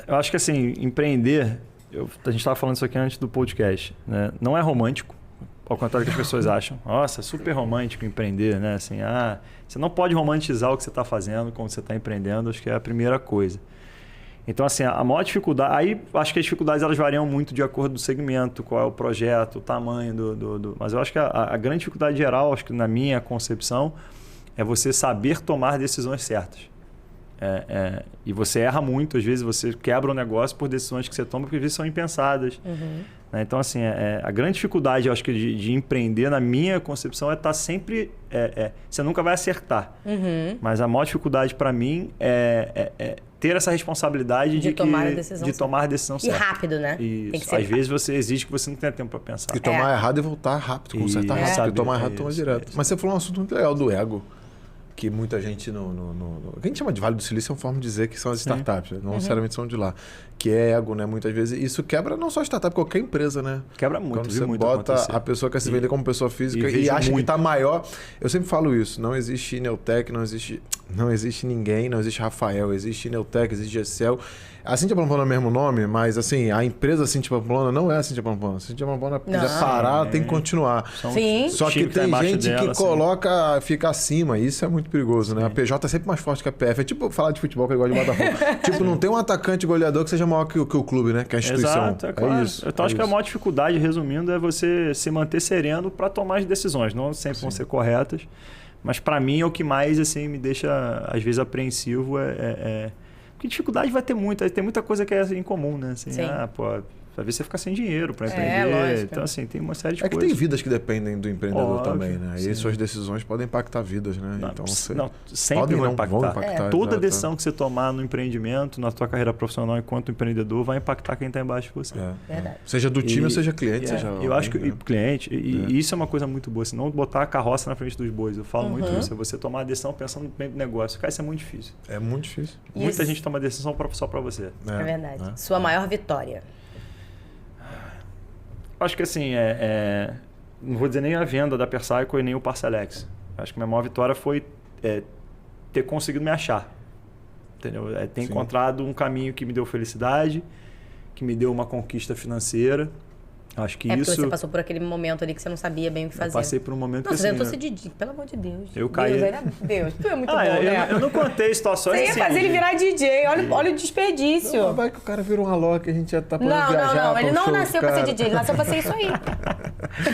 Eu acho que assim, empreender, a gente estava falando isso aqui antes do podcast, né? Não é romântico, ao contrário do que as pessoas acham. Nossa, é super romântico empreender, né? Assim, você não pode romantizar o que você está fazendo quando você está empreendendo, acho que é a primeira coisa. Então, assim, a maior dificuldade... Aí, acho que as dificuldades elas variam muito de acordo do segmento, qual é o projeto, o tamanho do... Mas eu acho que a grande dificuldade geral, acho que na minha concepção, é você saber tomar decisões certas. E você erra muito, às vezes você quebra o negócio por decisões que você toma, porque às vezes são impensadas. né? Então, assim, a grande dificuldade, eu acho que de empreender, na minha concepção, é estar sempre... você nunca vai acertar. Mas a maior dificuldade para mim é ter essa responsabilidade de tomar a decisão certa. E rápido, né? E tem que ser às vezes você exige que você não tenha tempo para pensar. E tomar errado e voltar rápido, consertar rápido. Porque tomar errado, toma direto. Mas você falou um assunto muito legal do ego. Que muita gente o que a gente chama de Vale do Silício é uma forma de dizer que são as startups, né? Não necessariamente são de lá. Que é ego, né? Muitas vezes isso quebra não só a startup, qualquer empresa, né? Quebra muito. Quando você bota a pessoa que quer se vender como pessoa física e acha que tá maior. Eu sempre falo isso, não existe Neutec, não existe ninguém, não existe Rafael, existe Neutec, existe Excel. A Cíntia Pamplona é o mesmo nome, mas assim, a empresa Cíntia Pamplona não é a Cíntia Pamplona. A Cíntia Pamplona quiser parar, tem que continuar. Sim. Só que tem gente que coloca, fica acima, e isso é muito perigoso, né? A PJ é sempre mais forte que a PF. É tipo falar de futebol que eu gosto de Botafogo. Tipo, não tem um atacante goleador que seja maior que o clube, né? Que a instituição. Exato, é claro. Isso. Então acho que a maior dificuldade, resumindo, é você se manter sereno para tomar as decisões. Não sempre vão ser corretas. Mas para mim é o que mais assim, me deixa, às vezes, apreensivo. Porque dificuldade vai ter muita. Tem muita coisa que é em comum, né? Assim, às vezes você fica sem dinheiro para empreender. Lógico. Então, assim, tem uma série de coisas. É que tem vidas que dependem do empreendedor também, né? Sim. E suas decisões podem impactar vidas, né? Então, sempre vão impactar. Toda decisão que você tomar no empreendimento, na sua carreira profissional enquanto empreendedor, vai impactar quem está embaixo de você. Verdade. Seja do time ou seja cliente. Eu acho que cliente, e isso é uma coisa muito boa. Se não botar a carroça na frente dos bois, eu falo muito isso. É você tomar a decisão pensando no negócio. Cara, isso é muito difícil. É muito difícil. Muita gente toma decisão só para você. É verdade. Sua maior vitória? Acho que assim, não vou dizer nem a venda da Percycle e nem o Parcelex. Acho que minha maior vitória foi ter conseguido me achar. Entendeu? Ter encontrado um caminho que me deu felicidade, que me deu uma conquista financeira. Acho que isso... porque você passou por aquele momento ali que você não sabia bem o que fazer. Eu passei por um momento que assim... Não, você tentou ser DJ, pelo amor de Deus. Eu caí... Deus, tu é muito bom, né? Eu não contei situações assim... Você ia fazer ele virar DJ, olha o desperdício. Não, vai que o cara vira um Alok, a gente já tá podendo viajar. Não, ele não nasceu pra ser DJ, ele nasceu pra ser isso aí.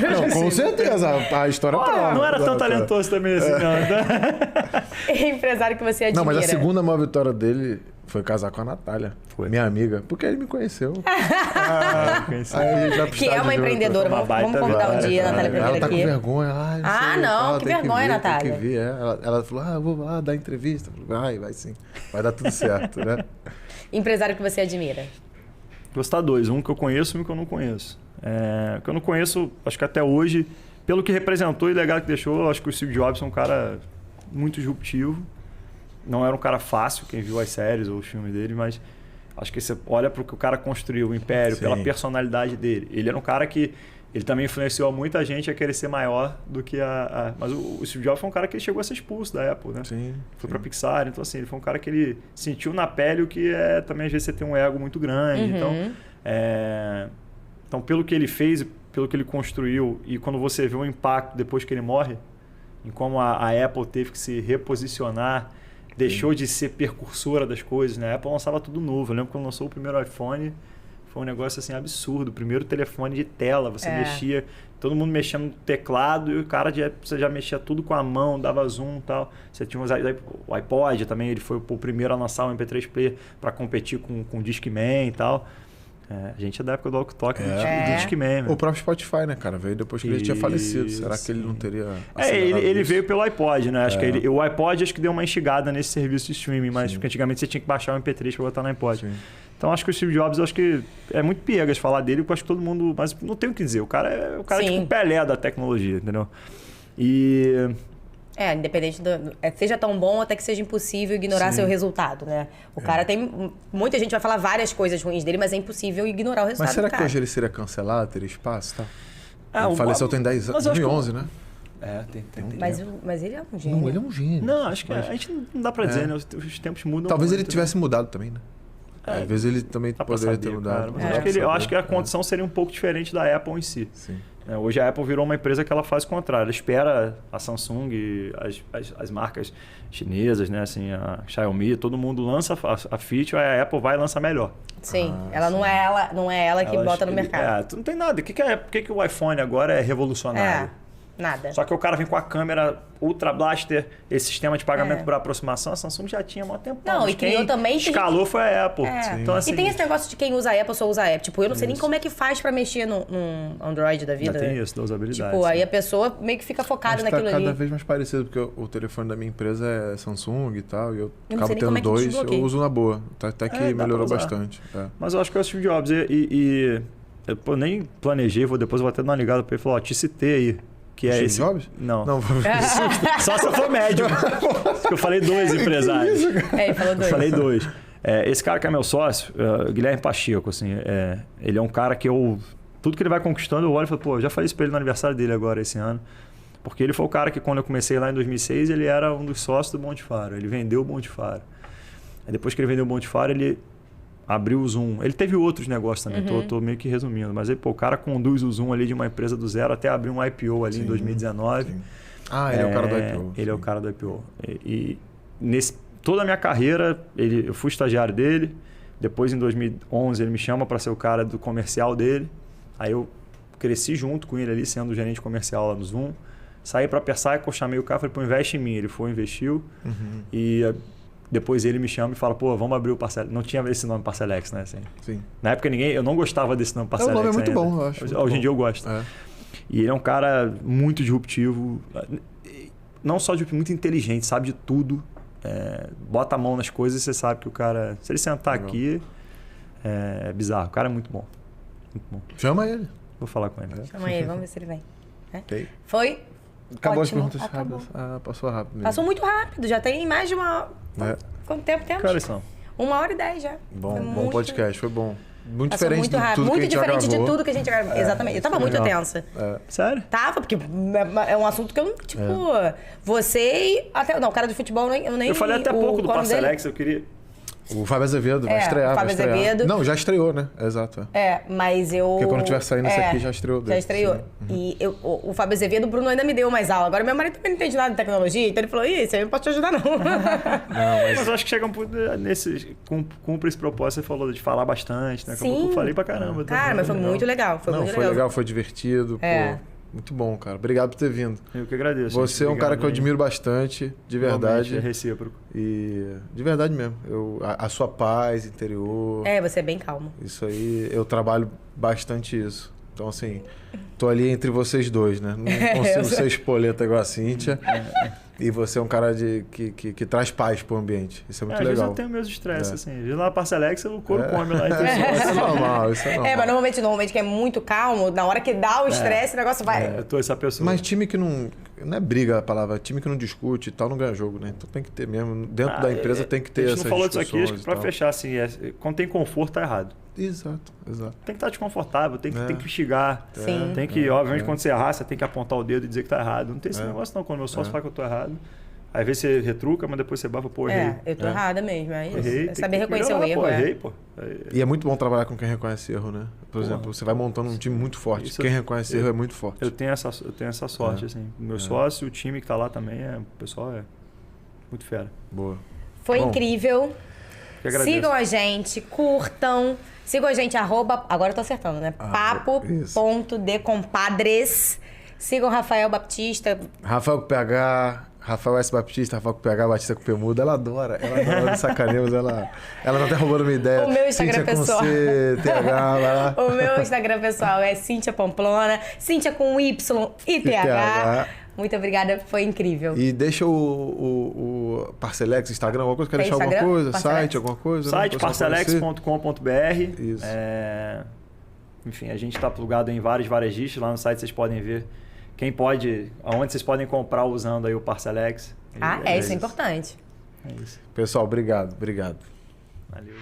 Não, com certeza, a história tá... Não era tão talentoso também assim, não. Empresário que você admira. Não, mas a segunda maior vitória dele... Foi casar com a Natália, minha amiga, porque ele me conheceu. Que é uma empreendedora, vamos convidar um dia a Natália pra vir aqui. Ela tá com vergonha lá. Que vergonha, Natália. Tem que vir, Ela falou, eu vou lá dar entrevista. Vai sim, vai dar tudo certo, né? Empresário que você admira? Vou citar dois, um que eu conheço e um que eu não conheço. O que eu não conheço, acho que até hoje, pelo que representou e legado que deixou, acho que o Steve Jobs é um cara muito disruptivo. Não era um cara fácil, quem viu as séries ou os filmes dele, mas acho que você olha para o que o cara construiu, o império, pela personalidade dele. Ele era um cara que ele também influenciou muita gente a querer ser maior do que Mas o Steve Jobs foi um cara que chegou a ser expulso da Apple, né? Foi para Pixar, então assim, ele foi um cara que ele sentiu na pele o que também às vezes você tem um ego muito grande. Então, pelo que ele fez, pelo que ele construiu, e quando você vê o impacto depois que ele morre, em como a Apple teve que se reposicionar, deixou de ser precursora das coisas, né? A Apple lançava tudo novo. Eu lembro quando lançou o primeiro iPhone, foi um negócio assim absurdo. O primeiro telefone de tela, você mexia, todo mundo mexendo no teclado e o cara você já mexia tudo com a mão, dava zoom e tal. Você tinha o iPod também, ele foi o primeiro a lançar o MP3 Player para competir com o Discman e tal. A gente é da época do Walk-Talk do Discman. O próprio Spotify, né, cara? Veio depois que ele tinha falecido. Será que ele não teria... Ele veio pelo iPod, né? Acho que o iPod acho que deu uma instigada nesse serviço de streaming, mas porque antigamente você tinha que baixar o MP3 para botar no iPod. Então acho que o Steve Jobs, acho que é muito piegas falar dele, porque acho que todo mundo... Mas não tem o que dizer. O cara é tipo o Pelé da tecnologia, entendeu? Independente seja tão bom até que seja impossível ignorar seu resultado, né? O cara tem... Muita gente vai falar várias coisas ruins dele, mas é impossível ignorar o resultado. Mas será que hoje ele seria cancelado, teria espaço? Ele faleceu tem 10 anos, 2011, né? Tem. Mas ele é um gênio. Não, ele é um gênio. Não, acho que a gente não dá pra dizer, né? Os tempos mudam. Talvez ele tivesse mudado também, né? Às vezes ele também poderia ter mudado. Mas eu acho que a condição seria um pouco diferente da Apple em si. Sim. Hoje a Apple virou uma empresa que ela faz o contrário. Ela espera a Samsung, as marcas chinesas, né? Assim, a Xiaomi, todo mundo lança a feature, a Apple vai e lança melhor. Sim, ela não é ela que bota no mercado. Não tem nada. Por que o iPhone agora é revolucionário? Nada. Só que o cara vem com a câmera Ultra Blaster, esse sistema de pagamento por aproximação, a Samsung já tinha há muito tempo. Não, e quem também escalou foi a Apple. Então, assim, e tem esse negócio de quem usa a Apple só usa a Apple. Tipo, eu não sei nem como é que faz pra mexer num Android da vida. Já tem isso, da usabilidade. Tipo, aí a pessoa meio que fica focada Mas naquilo tá ali. cada vez mais parecido, porque o telefone da minha empresa é Samsung e tal, e eu não acabo sei nem como tendo é que dois, desbloqueia. eu uso na boa. Até que dá pra melhorou usar. bastante. Mas eu acho que é o Steve Jobs. Eu nem planejei, depois eu vou até dar uma ligada pra ele e falar, ó, te citei aí. Que é Steve esse... Jobs? Não. Não, Só se eu for médico. Porque eu falei 2 empresários. Ele falou 2. Eu falei 2. Esse cara que é meu sócio, Guilherme Pacheco, assim, ele é um cara que tudo que ele vai conquistando, eu olho e falo, pô, eu já falei isso pra ele no aniversário dele agora, esse ano. Porque ele foi o cara que, quando eu comecei lá em 2006, ele era um dos sócios do Monte Faro. Ele vendeu o Monte Faro. Aí depois que ele vendeu o Monte Faro, ele abriu o Zoom. Ele teve outros negócios também, tô meio que resumindo. Mas aí, pô, o cara conduz o Zoom ali de uma empresa do zero até abrir um IPO ali em 2019. Sim. Ah, ele é o cara do IPO. Ele é o cara do IPO. E toda a minha carreira, eu fui estagiário dele. Depois, em 2011, ele me chama para ser o cara do comercial dele. Aí eu cresci junto com ele ali, sendo o gerente comercial lá no Zoom. Saí para a Percycle, chamei o cara, falei, pô, investe em mim. Ele foi, investiu. E depois ele me chama e fala, pô, vamos abrir o Parcelex. Não tinha esse nome Parcelex, né? Assim. Sim. Na época eu não gostava desse nome Parcelex. O nome é muito ainda. bom, eu acho. Hoje em dia eu gosto. E ele é um cara muito disruptivo. Não só muito inteligente, sabe de tudo. Bota a mão nas coisas e você sabe que o cara... Se ele sentar aqui, é bizarro. O cara é muito bom. Muito bom. Chama ele. Vou falar com ele. Chama ele, vamos ver se ele vem. Ok. Foi? Acabou Ótimo. as perguntas rápidas. Passou rápido mesmo. Passou muito rápido, já tem mais de uma... Quanto tempo temos? Que horas são? 1h10 já. Bom podcast, foi bom. Muito Passou diferente muito de rápido. tudo Muito que a gente já diferente de gravou. tudo que a gente gravou. Exatamente. Eu tava muito legal. tensa. Sério? Tava, porque é um assunto que eu não, tipo... Você e... Até, não, o cara de futebol eu nem... Eu falei até pouco do qual o nome dele? Parcelex, eu queria... O Fábio Azevedo vai estrear. o Fábio Azevedo. Não, já estreou, né? Exato. Mas eu... Porque quando tiver saindo esse aqui, já estreou dele. Já estreou. E o Fábio Azevedo, o Bruno ainda me deu mais aula. Agora, meu marido também não entende nada de tecnologia, então ele falou, isso aí eu não posso te ajudar, não. Mas eu acho que chega um ponto cumpre esse propósito, você falou de falar bastante, né? Sim. Eu falei pra caramba. Cara, mas foi muito legal. Foi muito foi legal, foi divertido. É. Pô, muito bom, cara. Obrigado por ter vindo. Eu que agradeço. Você é um cara que eu admiro bastante, de verdade. É recíproco. E de verdade mesmo. A sua paz interior. Você é bem calmo. Isso aí, eu trabalho bastante isso. Então, assim, tô ali entre vocês dois, né? Não consigo ser espoleta igual a Cíntia. E você é um cara que traz paz pro ambiente. Isso é muito Às vezes legal. eu tenho meus estresses, assim. Às vezes lá na Parcelex, o couro come lá. Então Isso é normal, isso é normal. Mas normalmente que é muito calmo, na hora que dá o estresse, o negócio vai... Eu tô essa pessoa. Mas time que não... Não é briga a palavra. Time que não discute e tal, não ganha jogo, né? Então tem que ter mesmo. Dentro da empresa tem que ter essas discussões. A gente não falou disso aqui, acho que pra fechar, assim, quando tem conforto, tá errado. Exato. Tem que estar desconfortável, tem que instigar. Sim. Tem que, obviamente, quando você errar, você tem que apontar o dedo e dizer que tá errado. Não tem esse negócio não. Quando meu sócio fala que eu tô errado, às vezes você retruca, mas depois você bafa, pô, errei. Eu tô errada mesmo, é isso. Errei, É saber reconhecer o erro. Pô, errei, pô. E é muito bom trabalhar com quem reconhece erro, né? Por exemplo, você vai montando um time muito forte. Quem reconhece erro é muito forte. Eu tenho essa sorte, assim. O meu sócio, o time que tá lá também, o pessoal é muito fera. Boa. Foi incrível. Que agradeço. Sigam a gente, curtam. Sigam a gente, agora eu tô acertando, né? papo.decompadres. Sigam o Rafael Baptista. Rafael com PH, Rafael S. Baptista, Rafael com PH, Batista com P mudo. Ela adora me sacaneia, mas ela tá até roubando minha ideia. O meu Instagram Cíntia pessoal. Com C, TH, vai lá. O meu Instagram pessoal é Cíntia Pamplona. Cíntia com Y e TH. Muito obrigada, foi incrível. E deixa o Parcelex, Instagram, alguma coisa? Quer deixar alguma coisa? Parcelex. Site, alguma coisa? Site parcelex.com.br. Isso. Enfim, a gente está plugado em vários varejistas. Lá no site vocês podem ver aonde vocês podem comprar usando aí o Parcelex. Isso é importante. É isso. Pessoal, obrigado. Valeu.